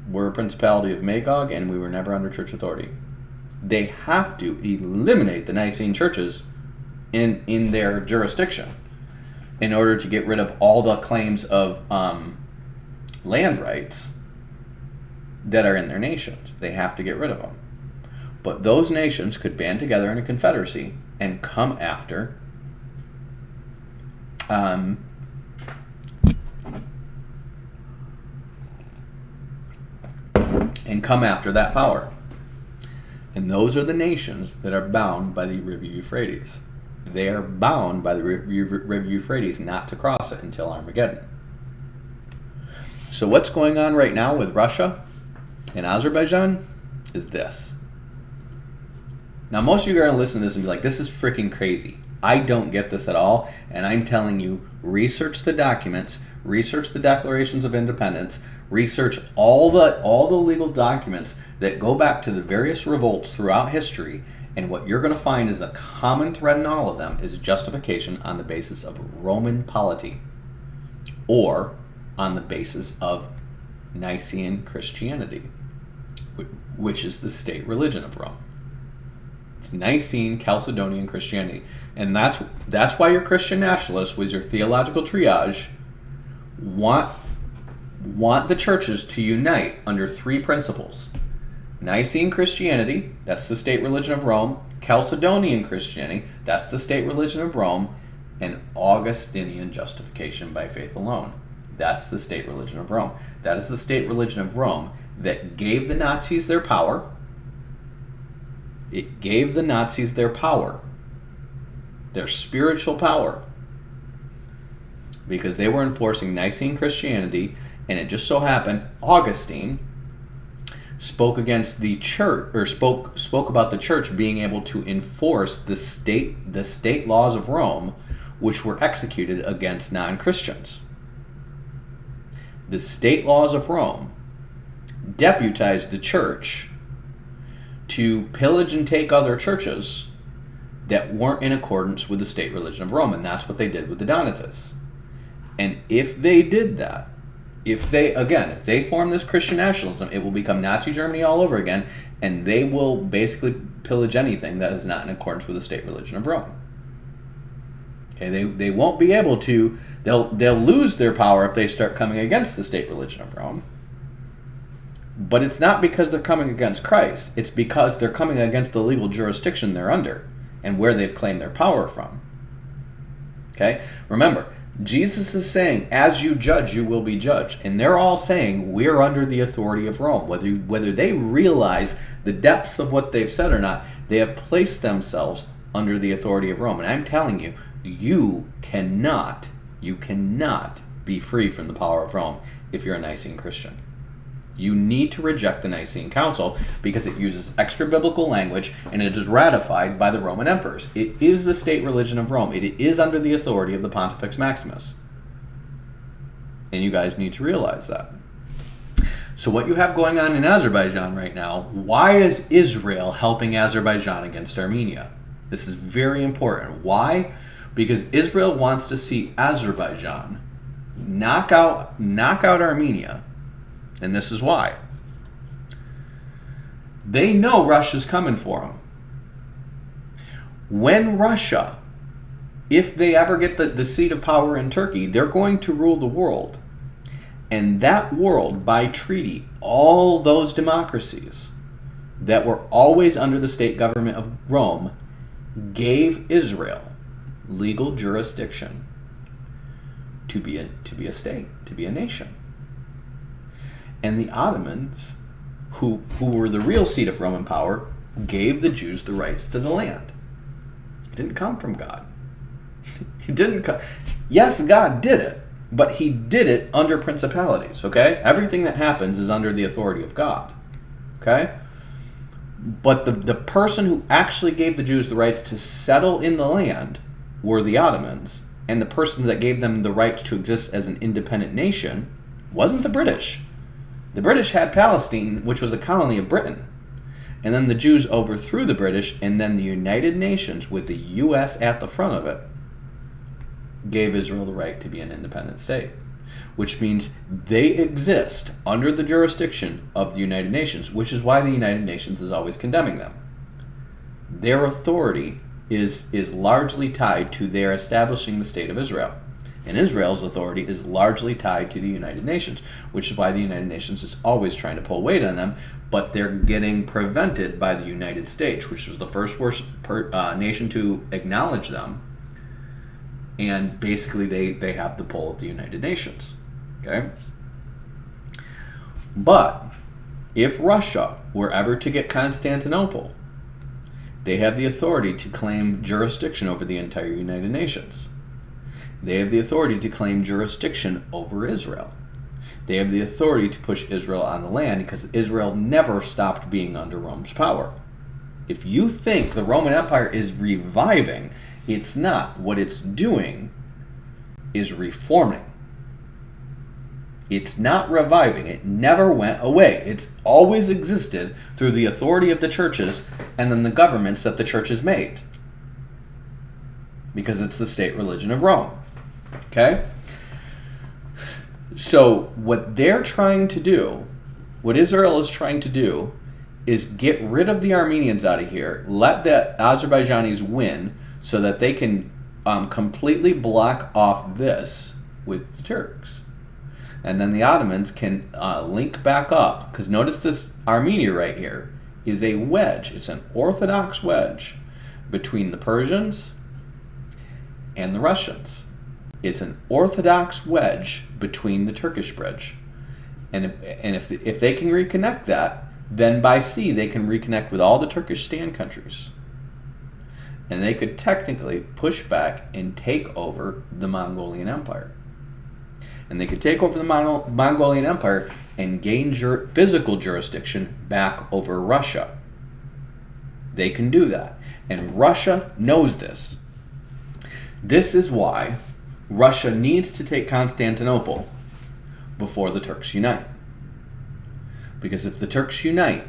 We're a Principality of Magog and we were never under church authority. They have to eliminate the Nicene churches in their jurisdiction in order to get rid of all the claims of land rights that are in their nations. They have to get rid of them. But those nations could band together in a confederacy and come after that power. And those are the nations that are bound by the River Euphrates. They are bound by the River Euphrates not to cross it until Armageddon. So what's going on right now with Russia and Azerbaijan is this. Now most of you are going to listen to this and be like, this is freaking crazy. I don't get this at all. And I'm telling you, research the documents, research the declarations of independence, research all the legal documents that go back to the various revolts throughout history, and what you're going to find is a common thread in all of them is justification on the basis of Roman polity or on the basis of Nicene Christianity, which is the state religion of Rome. It's Nicene Chalcedonian Christianity. And that's why your Christian nationalists with your theological triage want the churches to unite under three principles. Nicene Christianity, that's the state religion of Rome. Chalcedonian Christianity, that's the state religion of Rome. And Augustinian justification by faith alone. That's the state religion of Rome. That is the state religion of Rome that gave the Nazis their power. It gave the Nazis their power, their spiritual power, because they were enforcing Nicene Christianity, and it just so happened Augustine spoke against the church, or spoke about the church being able to enforce the state laws of Rome, which were executed against non-Christians. The state laws of Rome deputized the church to pillage and take other churches that weren't in accordance with the state religion of Rome, and that's what they did with the Donatists. And if they did that, if they form this Christian nationalism, it will become Nazi Germany all over again, and they will basically pillage anything that is not in accordance with the state religion of Rome. Okay, they won't be able to. They'll lose their power if they start coming against the state religion of Rome. But it's not because they're coming against Christ. It's because they're coming against the legal jurisdiction they're under and where they've claimed their power from. Okay? Remember, Jesus is saying, as you judge, you will be judged. And they're all saying, we're under the authority of Rome. Whether they realize the depths of what they've said or not, they have placed themselves under the authority of Rome. And I'm telling you, you cannot be free from the power of Rome if you're a Nicene Christian. You need to reject the Nicene Council because it uses extra-biblical language and it is ratified by the Roman emperors. It is the state religion of Rome. It is under the authority of the Pontifex Maximus. And you guys need to realize that. So what you have going on in Azerbaijan right now, why is Israel helping Azerbaijan against Armenia? This is very important. Why? Because Israel wants to see Azerbaijan knock out Armenia. And this is why. They know Russia's coming for them. When Russia, if they ever get the seat of power in Turkey, they're going to rule the world. And that world, by treaty, all those democracies that were always under the state government of Rome gave Israel legal jurisdiction to be a state, to be a nation. And the Ottomans, who were the real seat of Roman power, gave the Jews the rights to the land. It didn't come from God. It didn't come. Yes, God did it, but he did it under principalities, okay? Everything that happens is under the authority of God, okay? But the person who actually gave the Jews the rights to settle in the land were the Ottomans, and the persons that gave them the rights to exist as an independent nation wasn't the British. The British had Palestine, which was a colony of Britain. And then the Jews overthrew the British, and then the United Nations, with the U.S. at the front of it, gave Israel the right to be an independent state. Which means they exist under the jurisdiction of the United Nations, which is why the United Nations is always condemning them. Their authority is largely tied to their establishing the state of Israel. And Israel's authority is largely tied to the United Nations, which is why the United Nations is always trying to pull weight on them, but they're getting prevented by the United States, which was the first nation to acknowledge them. And basically they have the pull of the United Nations. Okay? But if Russia were ever to get Constantinople, they have the authority to claim jurisdiction over the entire United Nations. They have the authority to claim jurisdiction over Israel. They have the authority to push Israel on the land because Israel never stopped being under Rome's power. If you think the Roman Empire is reviving, it's not. What it's doing is reforming. It's not reviving. It never went away. It's always existed through the authority of the churches and then the governments that the churches made. Because it's the state religion of Rome. Okay? So what they're trying to do, what Israel is trying to do, is get rid of the Armenians out of here, let the Azerbaijanis win so that they can completely block off this with the Turks. And then the Ottomans can link back up, because notice this Armenia right here is a wedge. It's an orthodox wedge between the Persians and the Russians. It's an orthodox wedge between the Turkish bridge. And if they can reconnect that, then by sea they can reconnect with all the Turkish stand countries. And they could technically push back and take over the Mongolian Empire. And they could take over the Mongolian Empire and gain physical jurisdiction back over Russia. They can do that. And Russia knows this. This is why Russia needs to take Constantinople before the Turks unite. Because if the Turks unite,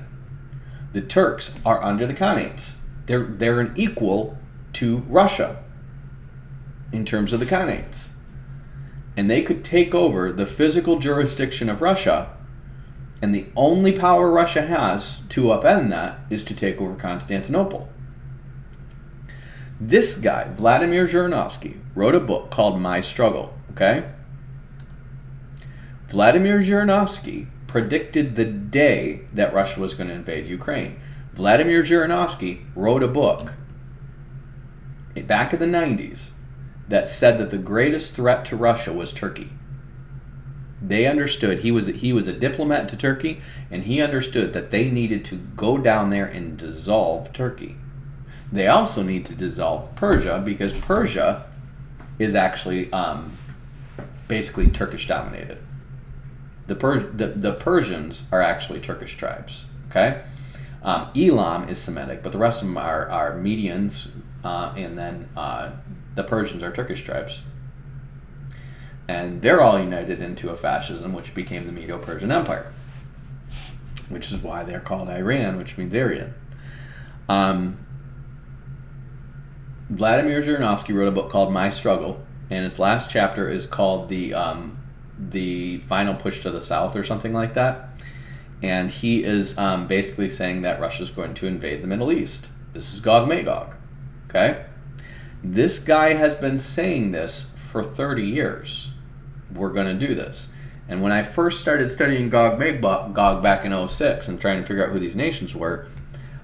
the Turks are under the Khanates. They're an equal to Russia in terms of the Khanates. and they could take over the physical jurisdiction of Russia, and the only power Russia has to upend that is to take over Constantinople. This guy, Vladimir Zhirinovsky, wrote a book called My Struggle, okay? Vladimir Zhirinovsky predicted the day that Russia was going to invade Ukraine. Vladimir Zhirinovsky wrote a book back in the 90s that said that the greatest threat to Russia was Turkey. They understood, he was a diplomat to Turkey, and he understood that they needed to go down there and dissolve Turkey. They also need to dissolve Persia, because Persia is actually basically Turkish dominated. The Persians are actually Turkish tribes. Okay, Elam is Semitic, but the rest of them are Medians, and then the Persians are Turkish tribes. And they're all united into a fascism, which became the Medo-Persian Empire, which is why they're called Iran, which means Aryan. Vladimir Zhirinovsky wrote a book called My Struggle, and its last chapter is called the Final Push to the South, or something like that. And he is basically saying that Russia's going to invade the Middle East. This is Gog Magog. Okay? This guy has been saying this for 30 years. We're going to do this. And when I first started studying Gog Magog back in 2006 and trying to figure out who these nations were,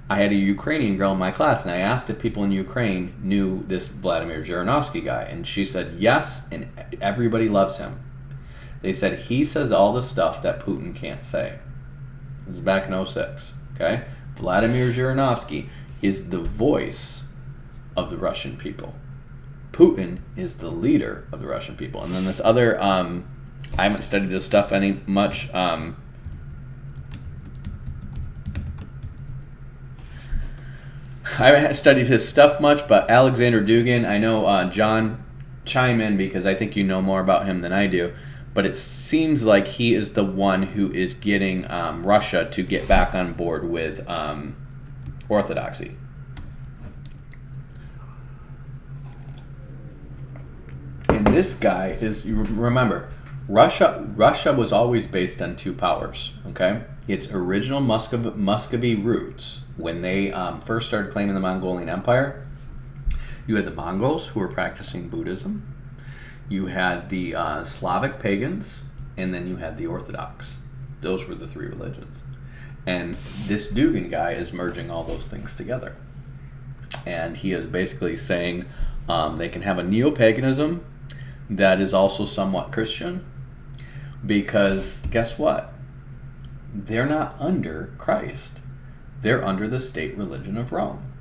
I had a Ukrainian girl in my class, and I asked if people in Ukraine knew this Vladimir Zhirinovsky guy, and she said yes, and everybody loves him. They said he says all the stuff that Putin can't say. This is back in 2006. Okay? Vladimir Zhirinovsky is the voice of the Russian people. Putin is the leader of the Russian people. And then this other, I haven't studied this stuff any much. I haven't studied his stuff much, but Alexander Dugin, I know John, chime in because I think you know more about him than I do. But it seems like he is the one who is getting Russia to get back on board with orthodoxy. And this guy is, you remember, Russia was always based on two powers, okay? Its original Muscovy roots, when they first started claiming the Mongolian Empire, you had the Mongols who were practicing Buddhism, you had the Slavic pagans, and then you had the Orthodox. Those were the three religions. And this Dugin guy is merging all those things together. And he is basically saying they can have a neo-paganism that is also somewhat Christian, because guess what? They're not under Christ. They're under the state religion of Rome.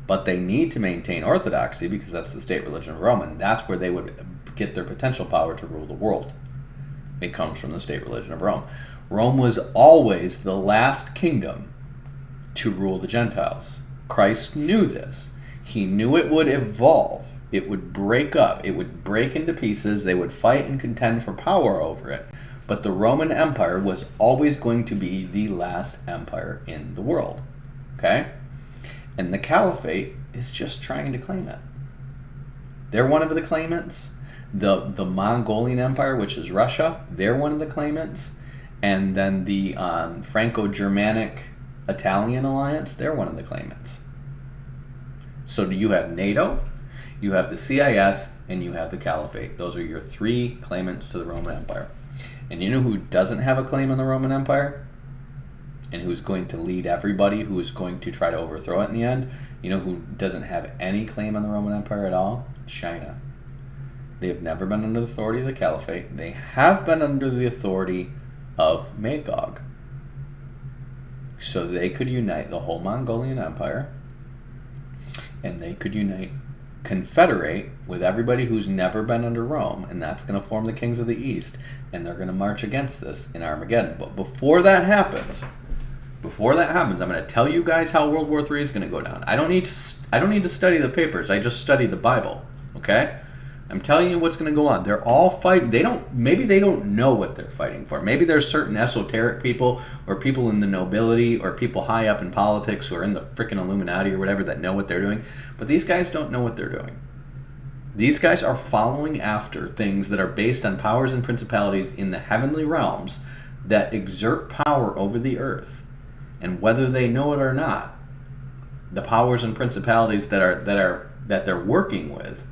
But they need to maintain orthodoxy because that's the state religion of Rome, and that's where they would get their potential power to rule the world. It comes from the state religion of Rome. Rome was always the last kingdom to rule the Gentiles. Christ knew this. He knew it would evolve. It would break up. It would break into pieces. They would fight and contend for power over it. But the Roman Empire was always going to be the last empire in the world. Okay? And the Caliphate is just trying to claim it. They're one of the claimants. The Mongolian Empire, which is Russia, they're one of the claimants. And then the Franco-Germanic Italian alliance, they're one of the claimants. So you have NATO, you have the CIS, and you have the Caliphate. Those are your three claimants to the Roman Empire. And you know who doesn't have a claim on the Roman Empire? And who's going to lead everybody who is going to try to overthrow it in the end? You know who doesn't have any claim on the Roman Empire at all? China. They have never been under the authority of the Caliphate. They have been under the authority of Magog. So they could unite the whole Mongolian Empire, and they could confederate with everybody who's never been under Rome, and that's going to form the kings of the East, and they're going to march against this in Armageddon. But before that happens, I'm going to tell you guys how World War III is going to go down. I don't need to study the papers. I just study the Bible. Okay? I'm telling you what's going to go on. They're all fighting. Maybe they don't know what they're fighting for. Maybe there's certain esoteric people or people in the nobility or people high up in politics who are in the freaking Illuminati or whatever that know what they're doing. But these guys don't know what they're doing. These guys are following after things that are based on powers and principalities in the heavenly realms that exert power over the earth. And whether they know it or not, the powers and principalities that they're working with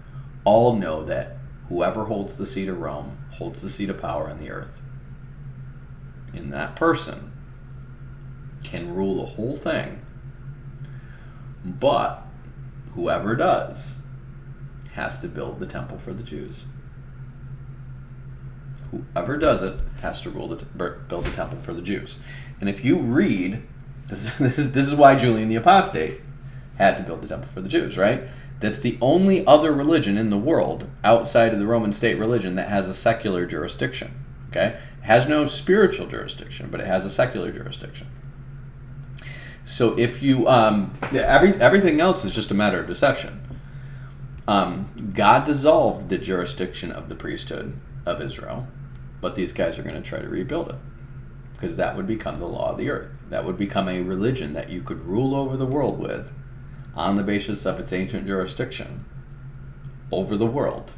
all know that whoever holds the seat of Rome holds the seat of power on the earth. And that person can rule the whole thing. But whoever does has to build the temple for the Jews. Whoever does it has to build the temple for the Jews. And if you read, this is why Julian the Apostate had to build the temple for the Jews, right? That's the only other religion in the world outside of the Roman state religion that has a secular jurisdiction. Okay? It has no spiritual jurisdiction, but it has a secular jurisdiction. So if you everything else is just a matter of deception. God dissolved the jurisdiction of the priesthood of Israel, but these guys are going to try to rebuild it, because that would become the law of the earth. That would become a religion that you could rule over the world with on the basis of its ancient jurisdiction over the world.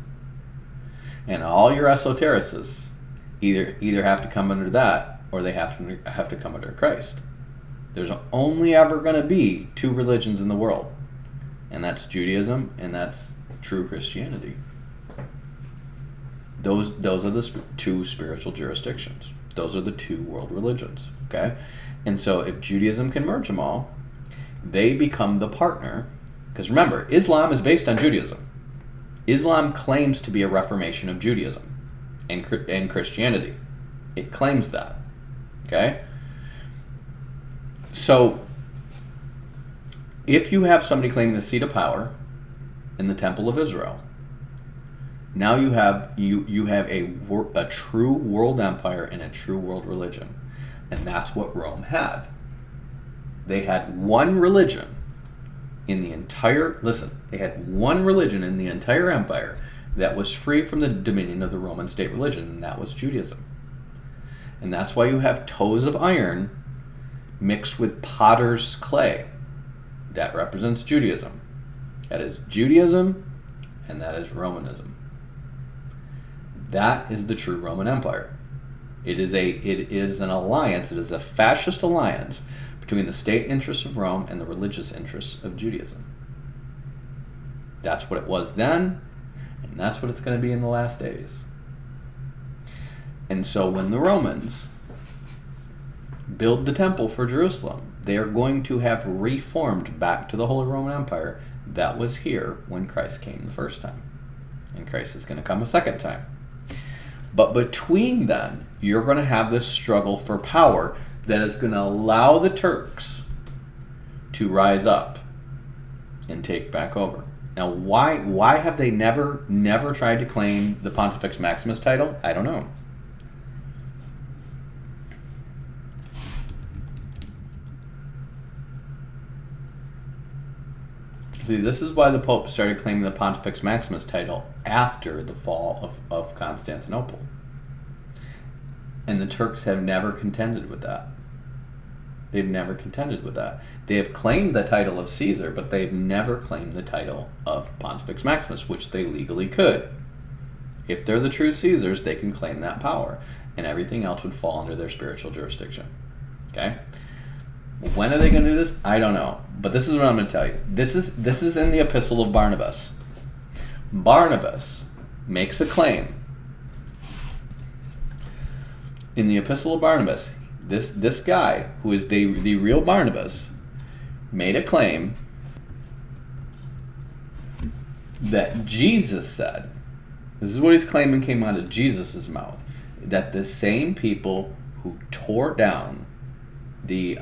And all your esotericists either have to come under that, or they have to come under Christ. There's only ever going to be two religions in the world, and that's Judaism and that's true Christianity. Those are the two spiritual jurisdictions. Those are the two world religions. Okay, and so if Judaism can merge them all, they become the partner. Because remember, Islam is based on Judaism. Islam claims to be a reformation of Judaism and Christianity. It claims that. Okay? So, if you have somebody claiming the seat of power in the Temple of Israel, now you have a true world empire and a true world religion. And that's what Rome had. They had one religion in the entire, they had one religion in the entire empire that was free from the dominion of the Roman state religion, and that was Judaism. And that's why you have toes of iron mixed with potter's clay. That represents Judaism. That is Judaism, and that is Romanism. That is the true Roman Empire. It is an alliance, it is a fascist alliance between the state interests of Rome and the religious interests of Judaism. That's what it was then, and that's what it's going to be in the last days. And so when the Romans build the temple for Jerusalem, they are going to have reformed back to the Holy Roman Empire that was here when Christ came the first time. And Christ is going to come a second time. But between then, you're going to have this struggle for power that is going to allow the Turks to rise up and take back over. Now, why have they never tried to claim the Pontifex Maximus title? I don't know. See, this is why the Pope started claiming the Pontifex Maximus title after the fall of Constantinople. And the Turks have never contended with that. They've never contended with that. They have claimed the title of Caesar, but they've never claimed the title of Pontifex Maximus, which they legally could. If they're the true Caesars, they can claim that power, and everything else would fall under their spiritual jurisdiction. Okay? When are they going to do this? I don't know. But this is what I'm going to tell you. This is in the Epistle of Barnabas. Barnabas makes a claim. In the Epistle of Barnabas, this guy, who is the real Barnabas, made a claim that Jesus said, this is what he's claiming came out of Jesus' mouth, that the same people who tore down the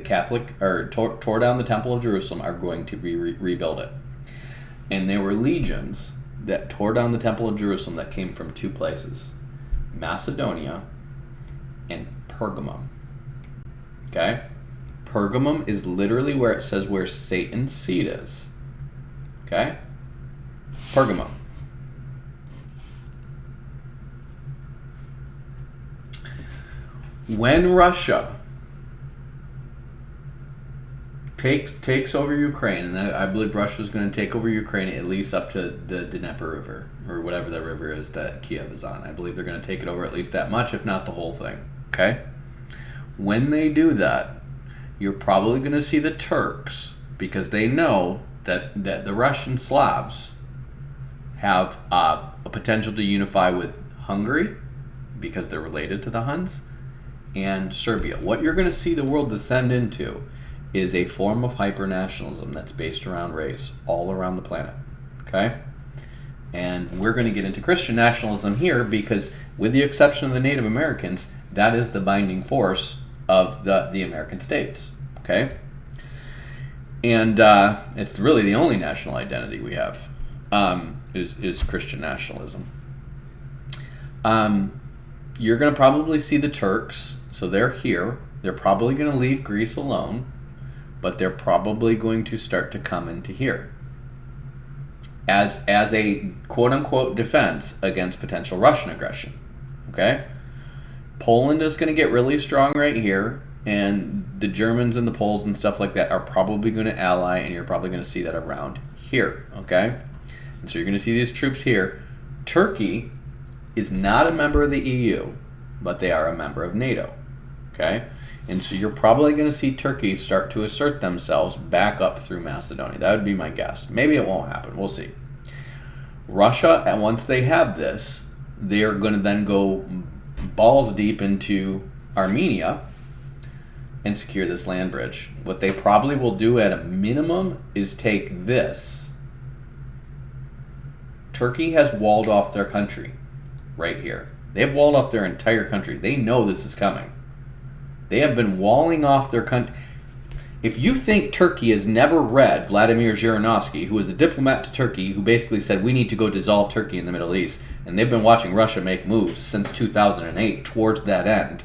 Catholic, or tore down the Temple of Jerusalem are going to rebuild it. And there were legions that tore down the Temple of Jerusalem that came from two places, Macedonia and Pergamum. Okay? Pergamum is literally where it says where Satan's seat is. Okay? Pergamum. When Russia takes over Ukraine, and I believe Russia's going to take over Ukraine at least up to the Dnieper River, or whatever the river is that Kiev is on. I believe they're going to take it over at least that much, if not the whole thing. Okay? When they do that, you're probably going to see the Turks, because they know that the Russian Slavs have a potential to unify with Hungary, because they're related to the Huns, and Serbia. What you're going to see the world descend into is a form of hyper-nationalism that's based around race all around the planet. Okay? And we're going to get into Christian nationalism here because, with the exception of the Native Americans, that is the binding force of the American states. Okay? And it's really the only national identity we have, is Christian nationalism. You're going to probably see the Turks, so they're here. They're probably going to leave Greece alone, but they're probably going to start to come into here as a quote-unquote defense against potential Russian aggression. Okay? Poland is going to get really strong right here, and the Germans and the Poles and stuff like that are probably going to ally, and you're probably going to see that around here. Okay? And so you're going to see these troops here. Turkey is not a member of the EU, but they are a member of NATO. Okay? And so you're probably going to see Turkey start to assert themselves back up through Macedonia. That would be my guess. Maybe it won't happen. We'll see. Russia, and once they have this, they're going to then go balls deep into Armenia and secure this land bridge. What they probably will do at a minimum is take this. Turkey has walled off their country right here. They have walled off their entire country. They know this is coming. They have been walling off their country. If you think Turkey has never read Vladimir Zhirinovsky, who was a diplomat to Turkey, who basically said we need to go dissolve Turkey in the Middle East, and they've been watching Russia make moves since 2008 towards that end,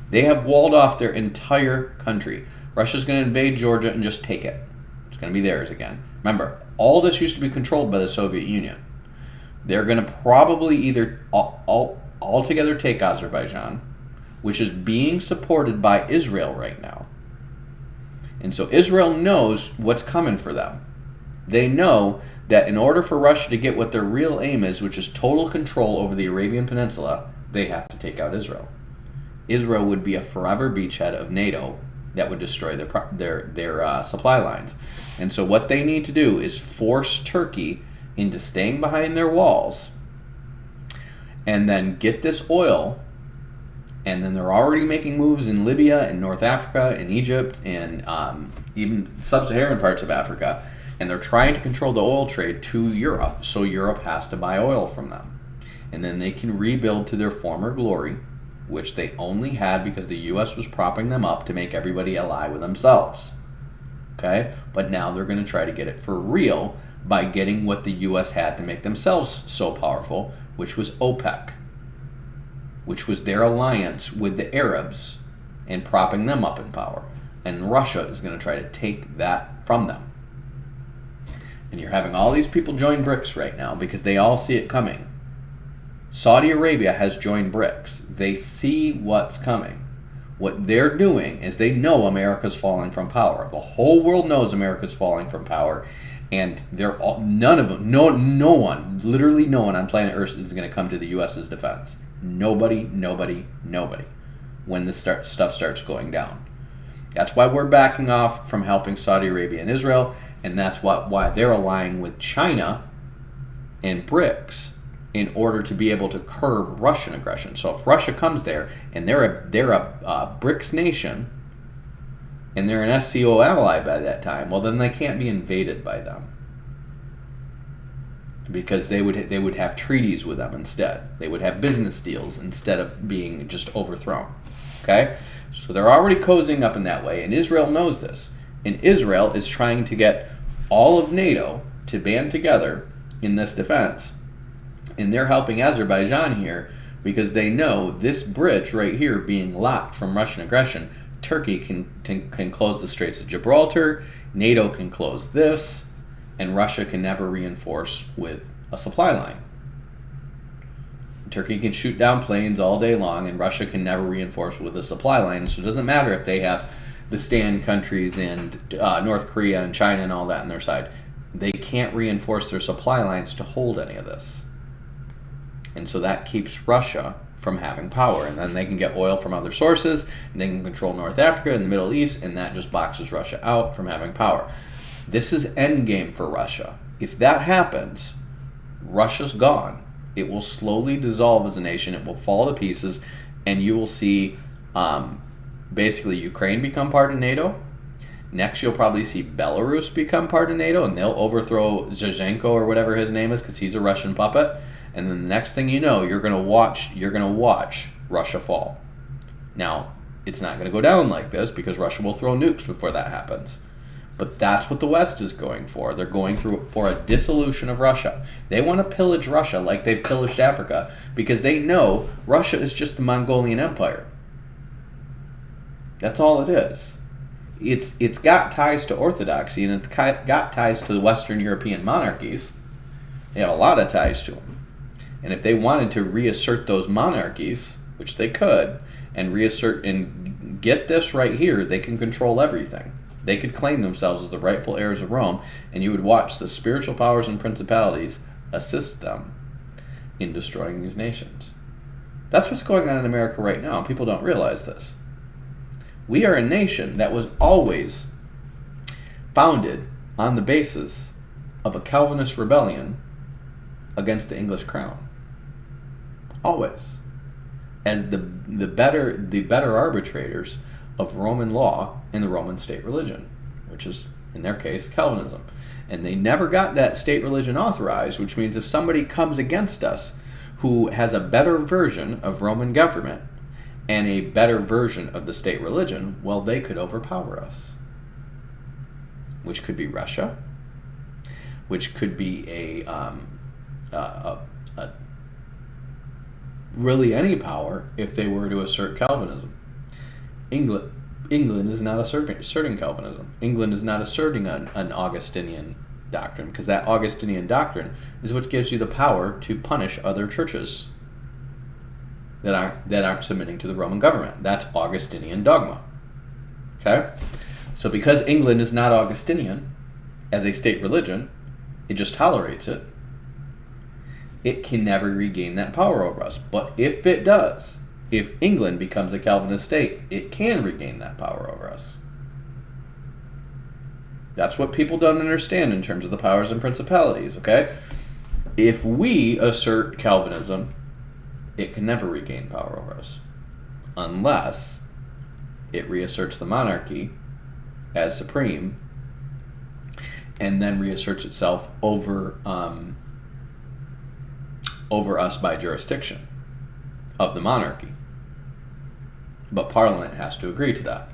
they have walled off their entire country. Russia's going to invade Georgia and just take it. It's going to be theirs again. Remember, all this used to be controlled by the Soviet Union. They're going to probably either altogether take Azerbaijan, which is being supported by Israel right now. And so Israel knows what's coming for them. They know that in order for Russia to get what their real aim is, which is total control over the Arabian Peninsula, they have to take out Israel. Israel would be a forever beachhead of NATO that would destroy their supply lines. And so what they need to do is force Turkey into staying behind their walls and then get this oil. And then they're already making moves in Libya and North Africa and Egypt and even sub-Saharan parts of Africa. And they're trying to control the oil trade to Europe, so Europe has to buy oil from them. And then they can rebuild to their former glory, which they only had because the U.S. was propping them up to make everybody ally with themselves. Okay? But now they're going to try to get it for real by getting what the U.S. had to make themselves so powerful, which was OPEC, which was their alliance with the Arabs and propping them up in power. And Russia is going to try to take that from them. And you're having all these people join BRICS right now because they all see it coming. Saudi Arabia has joined BRICS. They see what's coming. What they're doing is they know America's falling from power. The whole world knows America's falling from power. And they're all, none of them, no one, literally no one on planet Earth is going to come to the U.S.'s defense. Nobody, when this stuff starts going down. That's why we're backing off from helping Saudi Arabia and Israel, and that's why they're allying with China and BRICS in order to be able to curb Russian aggression. So if Russia comes there and they're a BRICS nation and they're an SCO ally by that time, well then they can't be invaded by them. Because they would have treaties with them instead. They would have business deals instead of being just overthrown. Okay? So they're already cozying up in that way, and Israel knows this. And Israel is trying to get all of NATO to band together in this defense. And they're helping Azerbaijan here because they know this bridge right here being locked from Russian aggression, Turkey can close the Straits of Gibraltar, NATO can close this, and Russia can never reinforce with a supply line. Turkey can shoot down planes all day long, and Russia can never reinforce with a supply line. So it doesn't matter if they have the stand countries and North Korea and China and all that on their side. They can't reinforce their supply lines to hold any of this. And so that keeps Russia from having power. And then they can get oil from other sources, and they can control North Africa and the Middle East, and that just boxes Russia out from having power. This is endgame for Russia. If that happens, Russia's gone. It will slowly dissolve as a nation. It will fall to pieces, and you will see basically Ukraine become part of NATO. Next, you'll probably see Belarus become part of NATO, and they'll overthrow Zhizhenko or whatever his name is, because he's a Russian puppet. And then the next thing you know, you're gonna watch Russia fall. Now, it's not gonna go down like this, because Russia will throw nukes before that happens. But that's what the West is going for. They're going through for a dissolution of Russia. They want to pillage Russia like they pillaged Africa, because they know Russia is just the Mongolian Empire. That's all it is. It's got ties to Orthodoxy, and it's got ties to the Western European monarchies. They have a lot of ties to them. And if they wanted to reassert those monarchies, which they could, and reassert and get this right here, they can control everything. They could claim themselves as the rightful heirs of Rome, and you would watch the spiritual powers and principalities assist them in destroying these nations. That's what's going on in America right now, and people don't realize this. We are a nation that was always founded on the basis of a Calvinist rebellion against the English crown. Always. As the better arbitrators of Roman law and the Roman state religion, which is, in their case, Calvinism. And they never got that state religion authorized, which means if somebody comes against us who has a better version of Roman government and a better version of the state religion, well, they could overpower us. Which could be Russia, which could be really any power if they were to assert Calvinism. England is not asserting Calvinism. England is not asserting an Augustinian doctrine, because that Augustinian doctrine is what gives you the power to punish other churches that aren't submitting to the Roman government. That's Augustinian dogma. Okay? So because England is not Augustinian as a state religion, it just tolerates it. It can never regain that power over us. But if it does, if England becomes a Calvinist state, it can regain that power over us. That's what people don't understand in terms of the powers and principalities, okay? If we assert Calvinism, it can never regain power over us unless it reasserts the monarchy as supreme and then reasserts itself over us by jurisdiction of the monarchy. But Parliament has to agree to that,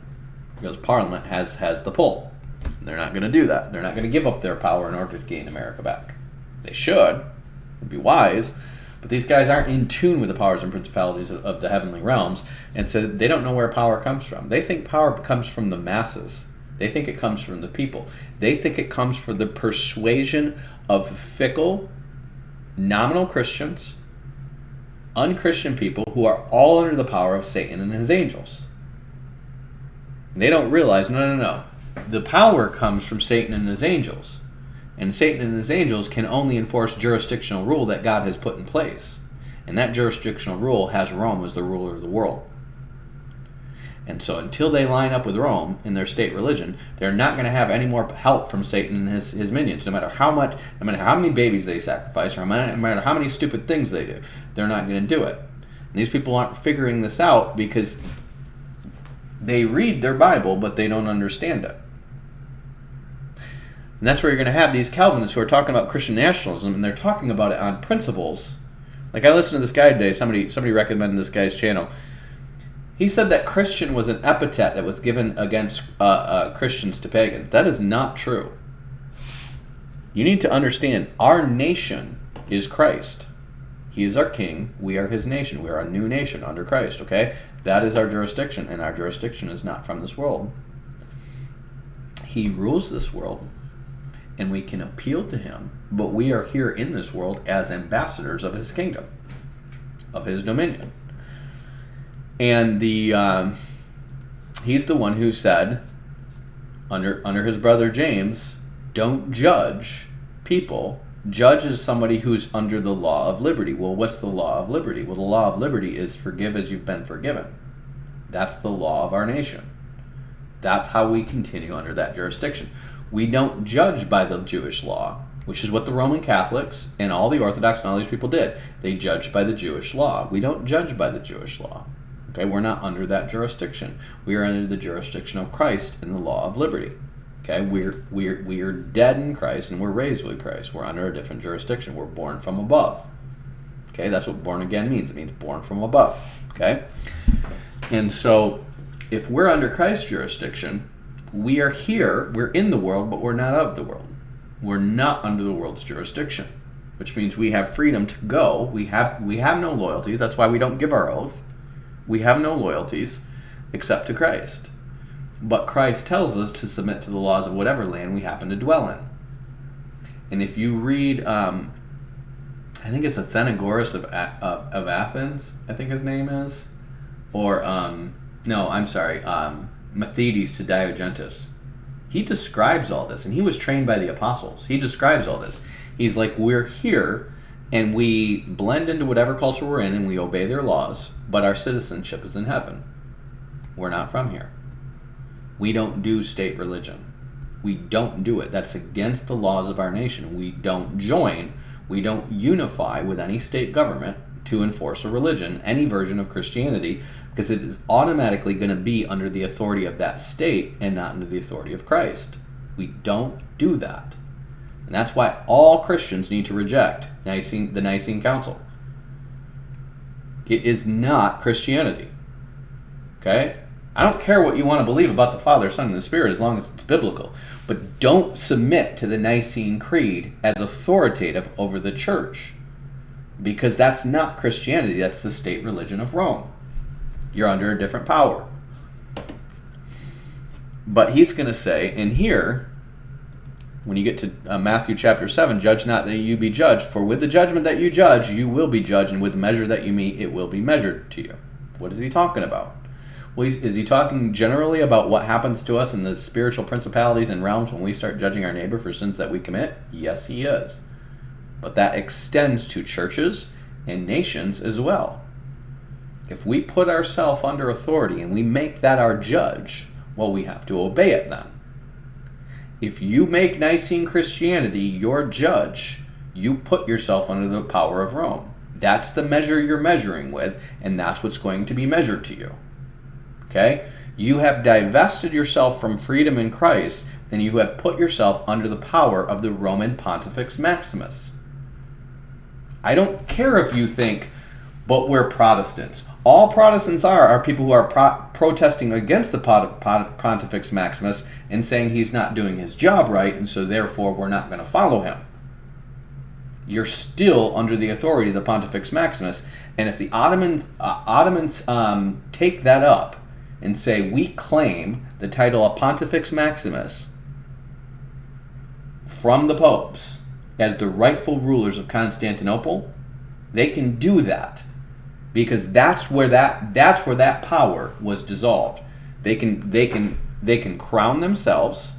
because Parliament has the pull. And they're not going to do that. They're not going to give up their power in order to gain America back. They should. It would be wise. But these guys aren't in tune with the powers and principalities of the heavenly realms, and so they don't know where power comes from. They think power comes from the masses. They think it comes from the people. They think it comes from the persuasion of fickle, nominal Christians, unchristian people who are all under the power of Satan and his angels. They don't realize, no. The power comes from Satan and his angels. And Satan and his angels can only enforce jurisdictional rule that God has put in place. And that jurisdictional rule has Rome as the ruler of the world. And so until they line up with Rome in their state religion, they're not going to have any more help from Satan and his minions. No matter how many babies they sacrifice, or no matter how many stupid things they do, they're not going to do it. And these people aren't figuring this out because they read their Bible, but they don't understand it. And that's where you're going to have these Calvinists who are talking about Christian nationalism, and they're talking about it on principles. Like, I listened to this guy today. Somebody recommended this guy's channel. He said that Christian was an epithet that was given against Christians to pagans. That is not true. You need to understand, our nation is Christ. He is our king. We are his nation. We are a new nation under Christ, okay? That is our jurisdiction, and our jurisdiction is not from this world. He rules this world, and we can appeal to him, but we are here in this world as ambassadors of his kingdom, of his dominion. And he's the one who said under his brother James, don't judge people. Judge is somebody who's under the law of liberty. Well, what's the law of liberty? Well, the law of liberty is forgive as you've been forgiven. That's the law of our nation. That's how we continue under that jurisdiction. We don't judge by the Jewish law, which is what the Roman Catholics and all the Orthodox and all these people did. They judged by the Jewish law. We don't judge by the Jewish law. Okay, we're not under that jurisdiction. We are under the jurisdiction of Christ and the law of liberty. Okay, we are dead in Christ and we're raised with Christ. We're under a different jurisdiction. We're born from above. Okay, that's what born again means. It means born from above. Okay, and so if we're under Christ's jurisdiction, we are here. We're in the world, but we're not of the world. We're not under the world's jurisdiction, which means we have freedom to go. We have no loyalties. That's why we don't give our oath. We have no loyalties except to Christ. But Christ tells us to submit to the laws of whatever land we happen to dwell in. And if you read, I think it's Athenagoras of Athens, I think his name is, or Methides to Diogenes. He describes all this, and he was trained by the apostles. He describes all this. He's like, we're here, and we blend into whatever culture we're in, and we obey their laws, but our citizenship is in heaven. We're not from here. We don't do state religion. We don't do it. That's against the laws of our nation. We don't join, we don't unify with any state government to enforce a religion, any version of Christianity, because it is automatically going to be under the authority of that state and not under the authority of Christ. We don't do that. And that's why all Christians need to reject the Nicene Council. It is not Christianity. Okay? I don't care what you want to believe about the Father, Son, and the Spirit as long as it's biblical. But don't submit to the Nicene Creed as authoritative over the church. Because that's not Christianity. That's the state religion of Rome. You're under a different power. But he's going to say in here, when you get to Matthew chapter 7, judge not that you be judged, for with the judgment that you judge, you will be judged, and with the measure that you meet, it will be measured to you. What is he talking about? Well, is he talking generally about what happens to us in the spiritual principalities and realms when we start judging our neighbor for sins that we commit? Yes, he is. But that extends to churches and nations as well. If we put ourselves under authority and we make that our judge, well, we have to obey it then. If you make Nicene Christianity your judge, you put yourself under the power of Rome. That's the measure you're measuring with, and that's what's going to be measured to you. Okay? You have divested yourself from freedom in Christ, and you have put yourself under the power of the Roman Pontifex Maximus. I don't care if you think, but we're Protestants. All Protestants are people who are protesting against the Pontifex Maximus and saying he's not doing his job right, and so therefore we're not going to follow him. You're still under the authority of the Pontifex Maximus, and if the Ottomans take that up and say we claim the title of Pontifex Maximus from the popes as the rightful rulers of Constantinople, they can do that because that's where that power was dissolved. They can crown themselves.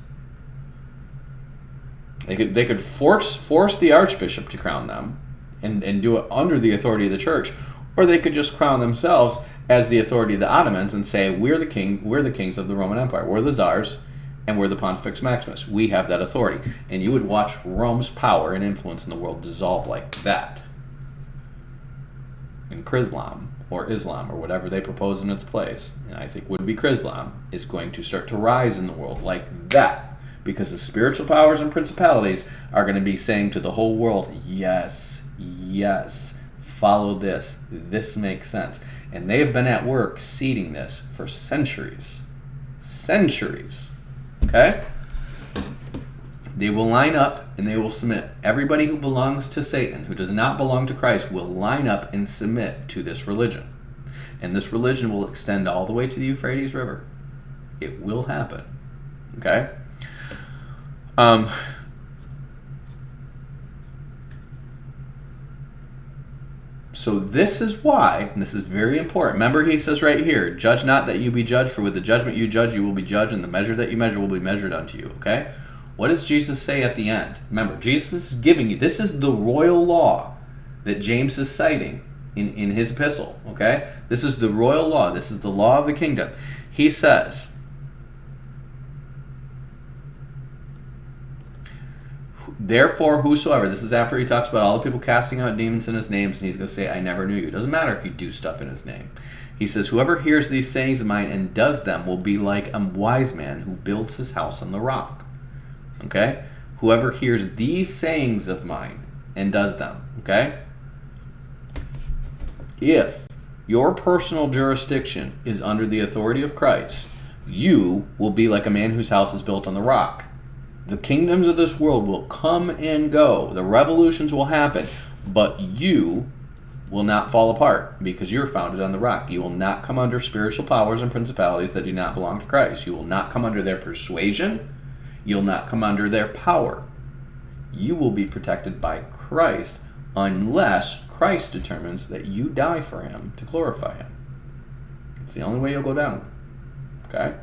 They could force the archbishop to crown them and do it under the authority of the church, or they could just crown themselves as the authority of the Ottomans and say we're the kings of the Roman Empire. We're the czars and we're the Pontifex Maximus. We have that authority. And you would watch Rome's power and influence in the world dissolve like that. And Chrislam or Islam or whatever they propose in its place, and I think would be Chrislam, is going to start to rise in the world like that. Because the spiritual powers and principalities are going to be saying to the whole world, yes, yes, follow this. This makes sense. And they have been at work seeding this for centuries. Centuries. Okay? They will line up and they will submit. Everybody who belongs to Satan, who does not belong to Christ, will line up and submit to this religion. And this religion will extend all the way to the Euphrates River. It will happen. Okay? So this is why, and this is very important. Remember, he says right here, judge not that you be judged, for with the judgment you judge, you will be judged, and the measure that you measure will be measured unto you. Okay? What does Jesus say at the end? Remember, Jesus is giving you, this is the royal law that James is citing in his epistle. Okay? This is the royal law. This is the law of the kingdom. He says, therefore, whosoever, this is after he talks about all the people casting out demons in his name, and he's going to say, I never knew you. It doesn't matter if you do stuff in his name. He says, whoever hears these sayings of mine and does them will be like a wise man who builds his house on the rock. Okay? Whoever hears these sayings of mine and does them. Okay? If your personal jurisdiction is under the authority of Christ, you will be like a man whose house is built on the rock. The kingdoms of this world will come and go. The revolutions will happen. But you will not fall apart because you're founded on the rock. You will not come under spiritual powers and principalities that do not belong to Christ. You will not come under their persuasion. You'll not come under their power. You will be protected by Christ unless Christ determines that you die for him to glorify him. It's the only way you'll go down. Okay?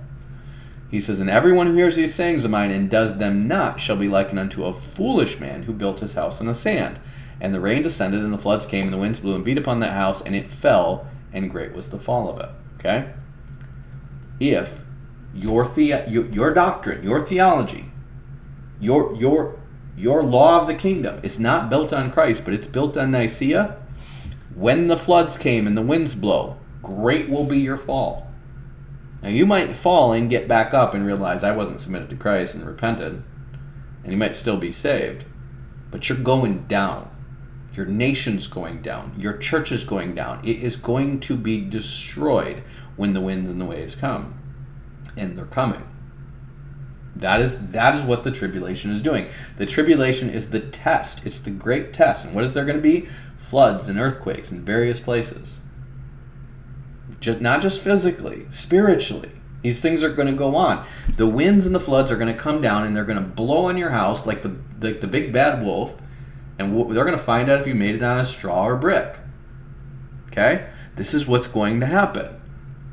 He says, and everyone who hears these sayings of mine and does them not shall be likened unto a foolish man who built his house on the sand. And the rain descended, and the floods came, and the winds blew and beat upon that house, and it fell, and great was the fall of it. Okay? If your doctrine, your theology, your law of the kingdom is not built on Christ, but it's built on Nicaea, when the floods came and the winds blow, great will be your fall. Now, you might fall and get back up and realize I wasn't submitted to Christ and repented, and you might still be saved, but you're going down. Your nation's going down. Your church is going down. It is going to be destroyed when the winds and the waves come, and they're coming. That is what the tribulation is doing. The tribulation is the test. It's the great test. And what is there going to be? Floods and earthquakes in various places. Not just physically, spiritually. These things are going to go on. The winds and the floods are going to come down, and they're going to blow on your house like the big bad wolf, and they're going to find out if you made it on a straw or brick. Okay? This is what's going to happen.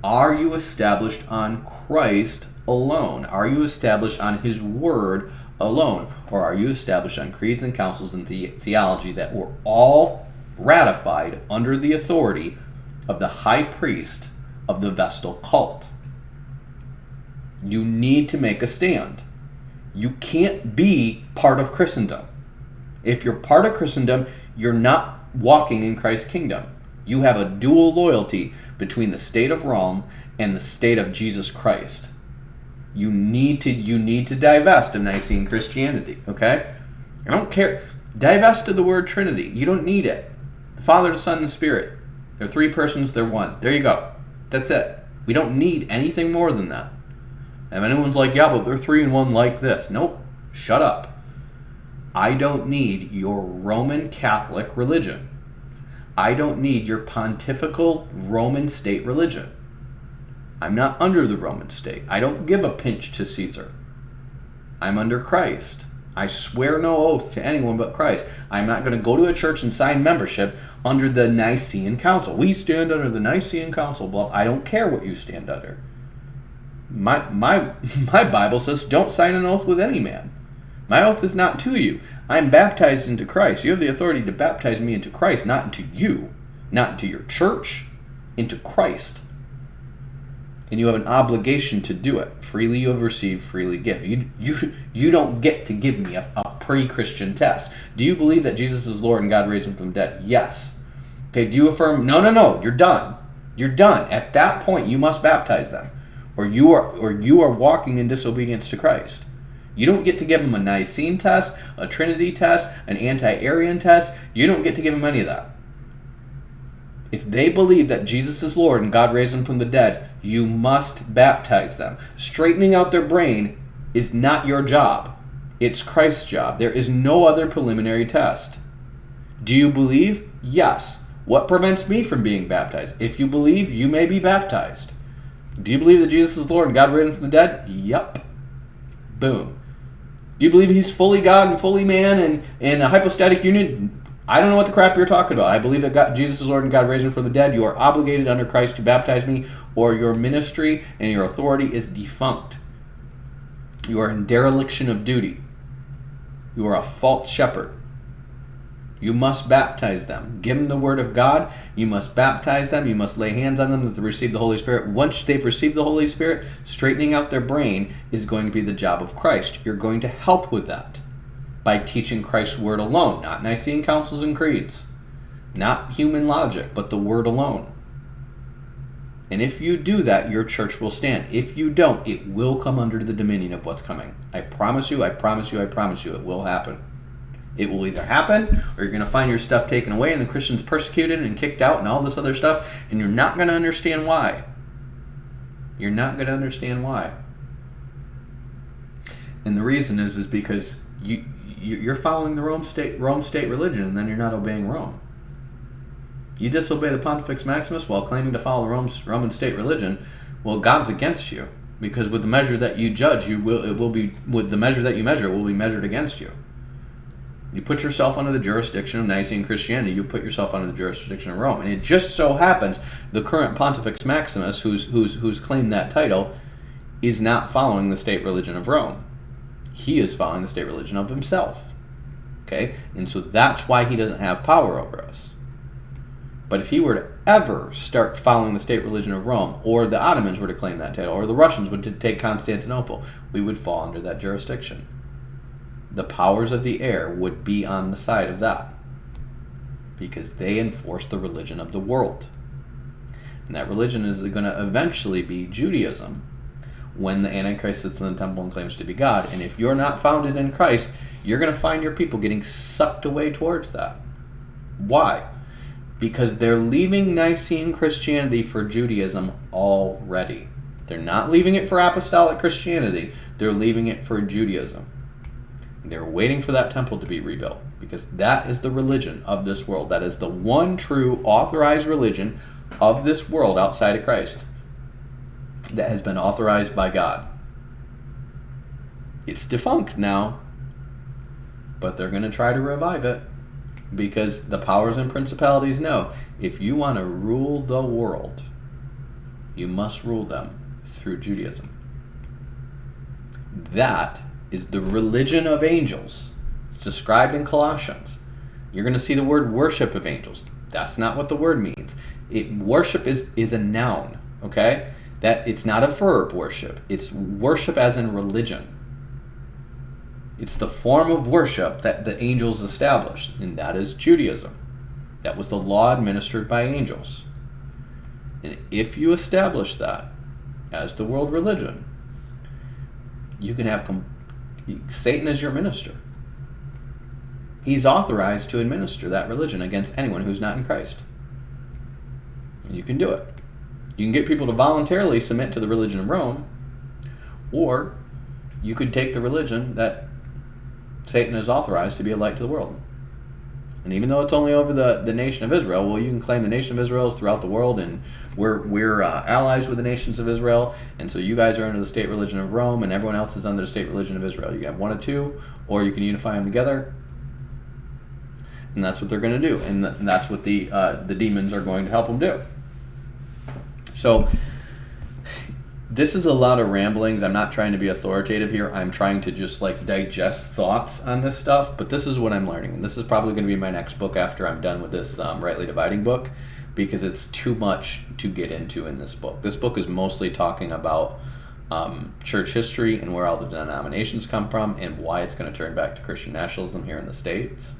Are you established on Christ alone? Are you established on his word alone? Or are you established on creeds and councils and theology that were all ratified under the authority of the high priest of the Vestal cult? You need to make a stand. You can't be part of Christendom. If you're part of Christendom, you're not walking in Christ's kingdom. You have a dual loyalty between the state of Rome and the state of Jesus Christ. You need to divest of Nicene Christianity, okay? I don't care. Divest of the word Trinity. You don't need it. The Father, the Son, and the Spirit. They're three persons, they're one. There you go. That's it. We don't need anything more than that. And if anyone's like, yeah, but they're three in one like this. Nope. Shut up. I don't need your Roman Catholic religion. I don't need your pontifical Roman state religion. I'm not under the Roman state. I don't give a pinch to Caesar. I'm under Christ. I swear no oath to anyone but Christ. I'm not going to go to a church and sign membership under the Nicene Council. We stand under the Nicene Council. Blah. I don't care what you stand under. My Bible says don't sign an oath with any man. My oath is not to you. I'm baptized into Christ. You have the authority to baptize me into Christ, not into you, not into your church, into Christ. And you have an obligation to do it. Freely you have received, freely give. You don't get to give me a pre-Christian test. Do you believe that Jesus is Lord and God raised him from the dead? Yes. Okay, do you affirm? No, you're done. You're done. At that point, you must baptize them. Or you are walking in disobedience to Christ. You don't get to give them a Nicene test, a Trinity test, an anti-Arian test. You don't get to give them any of that. If they believe that Jesus is Lord and God raised him from the dead, you must baptize them. Straightening out their brain is not your job. It's Christ's job. There is no other preliminary test. Do you believe? Yes. What prevents me from being baptized? If you believe, you may be baptized. Do you believe that Jesus is Lord and God raised him from the dead? Yep. Boom. Do you believe he's fully God and fully man and in a hypostatic union? I don't know what the crap you're talking about. I believe that Jesus is Lord and God raised him from the dead. You are obligated under Christ to baptize me, or your ministry and your authority is defunct. You are in dereliction of duty. You are a false shepherd. You must baptize them. Give them the word of God. You must baptize them. You must lay hands on them that they receive the Holy Spirit. Once they've received the Holy Spirit, straightening out their brain is going to be the job of Christ. You're going to help with that by teaching Christ's word alone, not Nicene councils and creeds, not human logic, but the word alone. And if you do that, your church will stand. If you don't, it will come under the dominion of what's coming. I promise you, I promise you, I promise you, it will happen. It will either happen, or you're going to find your stuff taken away and the Christians persecuted and kicked out and all this other stuff, and you're not going to understand why. You're not going to understand why. And the reason is because you're following the Rome state religion, and then you're not obeying Rome. You disobey the Pontifex Maximus while claiming to follow the Roman state religion. Well, God's against you, because with the measure that you judge, with the measure that you measure, it will be measured against you. You put yourself under the jurisdiction of Nicene Christianity. You put yourself under the jurisdiction of Rome, and it just so happens the current Pontifex Maximus, who's claimed that title, is not following the state religion of Rome. He is following the state religion of himself. Okay, and so that's why he doesn't have power over us. But if he were to ever start following the state religion of Rome, or the Ottomans were to claim that title, or the Russians would to take Constantinople, we would fall under that jurisdiction. The powers of the air would be on the side of that, because they enforce the religion of the world. And that religion is going to eventually be Judaism, when the Antichrist sits in the temple and claims to be God. And if you're not founded in Christ, you're going to find your people getting sucked away towards that. Why? Because they're leaving Nicene Christianity for Judaism already. They're not leaving it for Apostolic Christianity. They're leaving it for Judaism. They're waiting for that temple to be rebuilt, because that is the religion of this world. That is the one true authorized religion of this world outside of Christ that has been authorized by God. It's defunct now, but they're going to try to revive it, because the powers and principalities know if you want to rule the world, you must rule them through Judaism. That is the religion of angels. It's described in Colossians. You're going to see the word worship of angels. That's not what the word means. Worship is a noun, okay? That it's not a verb, worship. It's worship as in religion. It's the form of worship that the angels established, and that is Judaism. That was the law administered by angels. And if you establish that as the world religion, you can have Satan as your minister. He's authorized to administer that religion against anyone who's not in Christ. And you can do it. You can get people to voluntarily submit to the religion of Rome, or you could take the religion that Satan is authorized to be a light to the world. And even though it's only over the nation of Israel, well, you can claim the nation of Israel is throughout the world, and we're allies with the nations of Israel, and so you guys are under the state religion of Rome, and everyone else is under the state religion of Israel. You can have one or two, or you can unify them together, and that's what they're going to do, and that's what the demons are going to help them do. So this is a lot of ramblings. I'm not trying to be authoritative here. I'm trying to just digest thoughts on this stuff, but this is what I'm learning, and this is probably going to be my next book after I'm done with this Rightly Dividing book, because it's too much to get into in this book. This book is mostly talking about church history and where all the denominations come from and why it's going to turn back to Christian nationalism here in the States.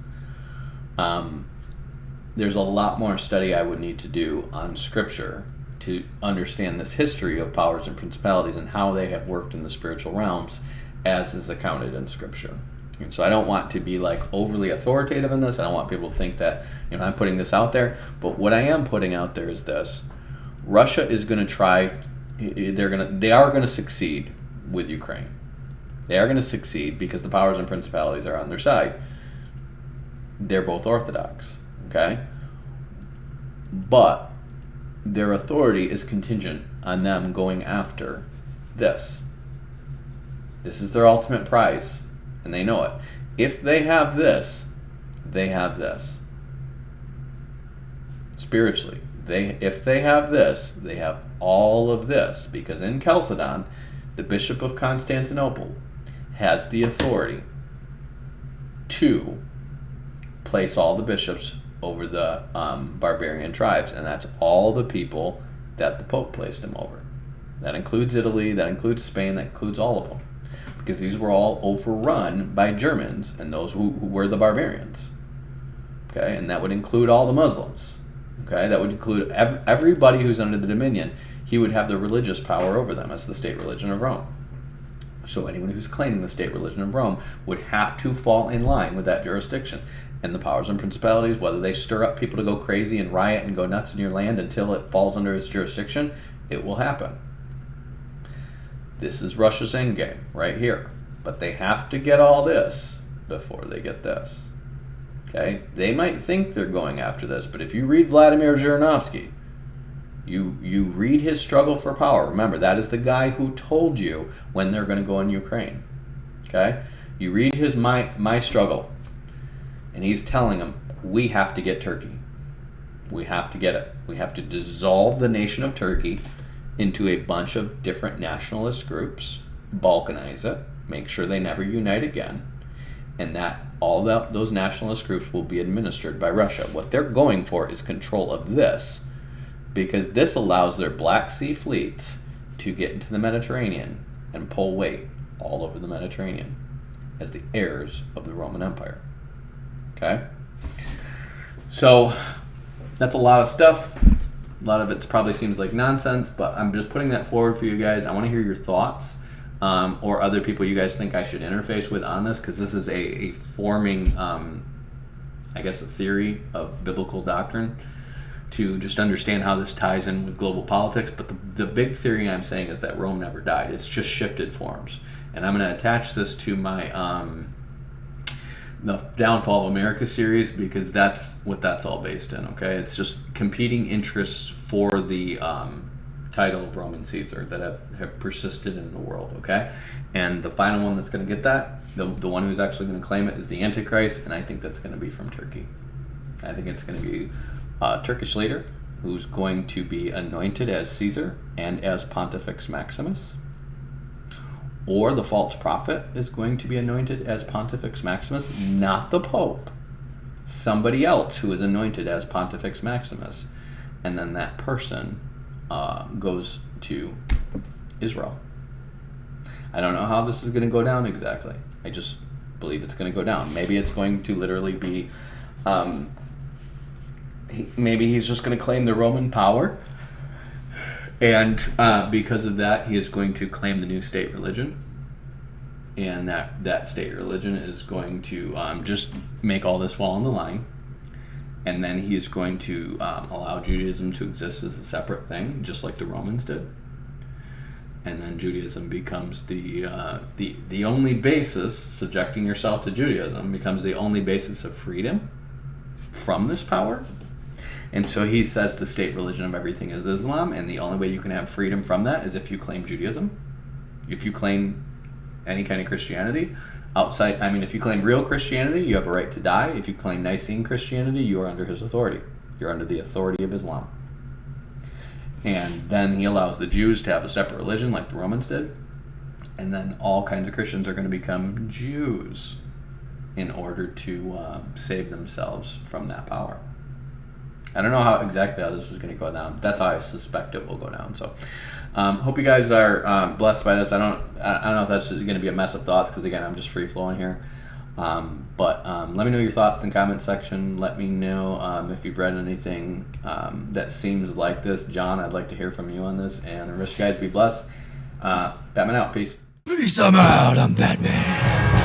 There's a lot more study I would need to do on Scripture to understand this history of powers and principalities and how they have worked in the spiritual realms as is accounted in Scripture. And so I don't want to be overly authoritative in this. I don't want people to think that I'm putting this out there. But what I am putting out there is this: Russia is going to try. They are going to succeed with Ukraine. They are going to succeed because the powers and principalities are on their side. They're both Orthodox, okay? But their authority is contingent on them going after this. This is their ultimate prize, and they know it. If they have this, they have this. spiritually. If they have this, they have all of this, because in Chalcedon, the Bishop of Constantinople has the authority to place all the bishops over the barbarian tribes, and that's all the people that the Pope placed him over. That includes Italy, that includes Spain, that includes all of them, because these were all overrun by Germans and those who were the barbarians. Okay, and that would include all the Muslims. Okay, that would include everybody who's under the dominion. He would have the religious power over them as the state religion of Rome. So anyone who's claiming the state religion of Rome would have to fall in line with that jurisdiction. And the powers and principalities, whether they stir up people to go crazy and riot and go nuts in your land until it falls under its jurisdiction, it will happen. This is Russia's endgame right here. But they have to get all this before they get this. Okay? They might think they're going after this, but if you read Vladimir Zhirinovsky, you read his struggle for power. Remember, that is the guy who told you when they're going to go in Ukraine. Okay? You read his My Struggle, and he's telling them, we have to get Turkey. We have to get it. We have to dissolve the nation of Turkey into a bunch of different nationalist groups, balkanize it, make sure they never unite again, and that those nationalist groups will be administered by Russia. What they're going for is control of this, because this allows their Black Sea fleets to get into the Mediterranean and pull weight all over the Mediterranean as the heirs of the Roman Empire. Okay? So, that's a lot of stuff. A lot of it probably seems like nonsense, but I'm just putting that forward for you guys. I want to hear your thoughts, or other people you guys think I should interface with on this, because this is a forming, I guess, a theory of biblical doctrine to just understand how this ties in with global politics. But the big theory I'm saying is that Rome never died. It's just shifted forms. And I'm going to attach this to my the Downfall of America series, because that's what that's all based in, okay? It's just competing interests for the title of Roman Caesar that have persisted in the world, okay? And the final one that's going to get that, the one who's actually going to claim it, is the Antichrist, and I think that's going to be from Turkey. I think it's going to be a Turkish leader who's going to be anointed as Caesar and as Pontifex Maximus. Or the false prophet is going to be anointed as Pontifex Maximus, not the Pope. Somebody else who is anointed as Pontifex Maximus. And then that person goes to Israel. I don't know how this is going to go down exactly. I just believe it's going to go down. Maybe it's going to literally be... maybe he's just going to claim the Roman power. And because of that, he is going to claim the new state religion. And that state religion is going to just make all this fall in the line. And then he is going to allow Judaism to exist as a separate thing, just like the Romans did. And then Judaism becomes the only basis, subjecting yourself to Judaism, becomes the only basis of freedom from this power. And so he says the state religion of everything is Islam, and the only way you can have freedom from that is if you claim Judaism. If you claim any kind of Christianity, if you claim real Christianity, you have a right to die. If you claim Nicene Christianity, you are under his authority. You're under the authority of Islam. And then he allows the Jews to have a separate religion like the Romans did. And then all kinds of Christians are going to become Jews in order to save themselves from that power. I don't know exactly how this is going to go down. That's how I suspect it will go down. So, hope you guys are blessed by this. I don't know if that's going to be a mess of thoughts, because again, I'm just free flowing here. But let me know your thoughts in the comment section. Let me know if you've read anything that seems like this. John, I'd like to hear from you on this. And the rest of you guys be blessed. Batman out. Peace. Peace, I'm out. I'm Batman.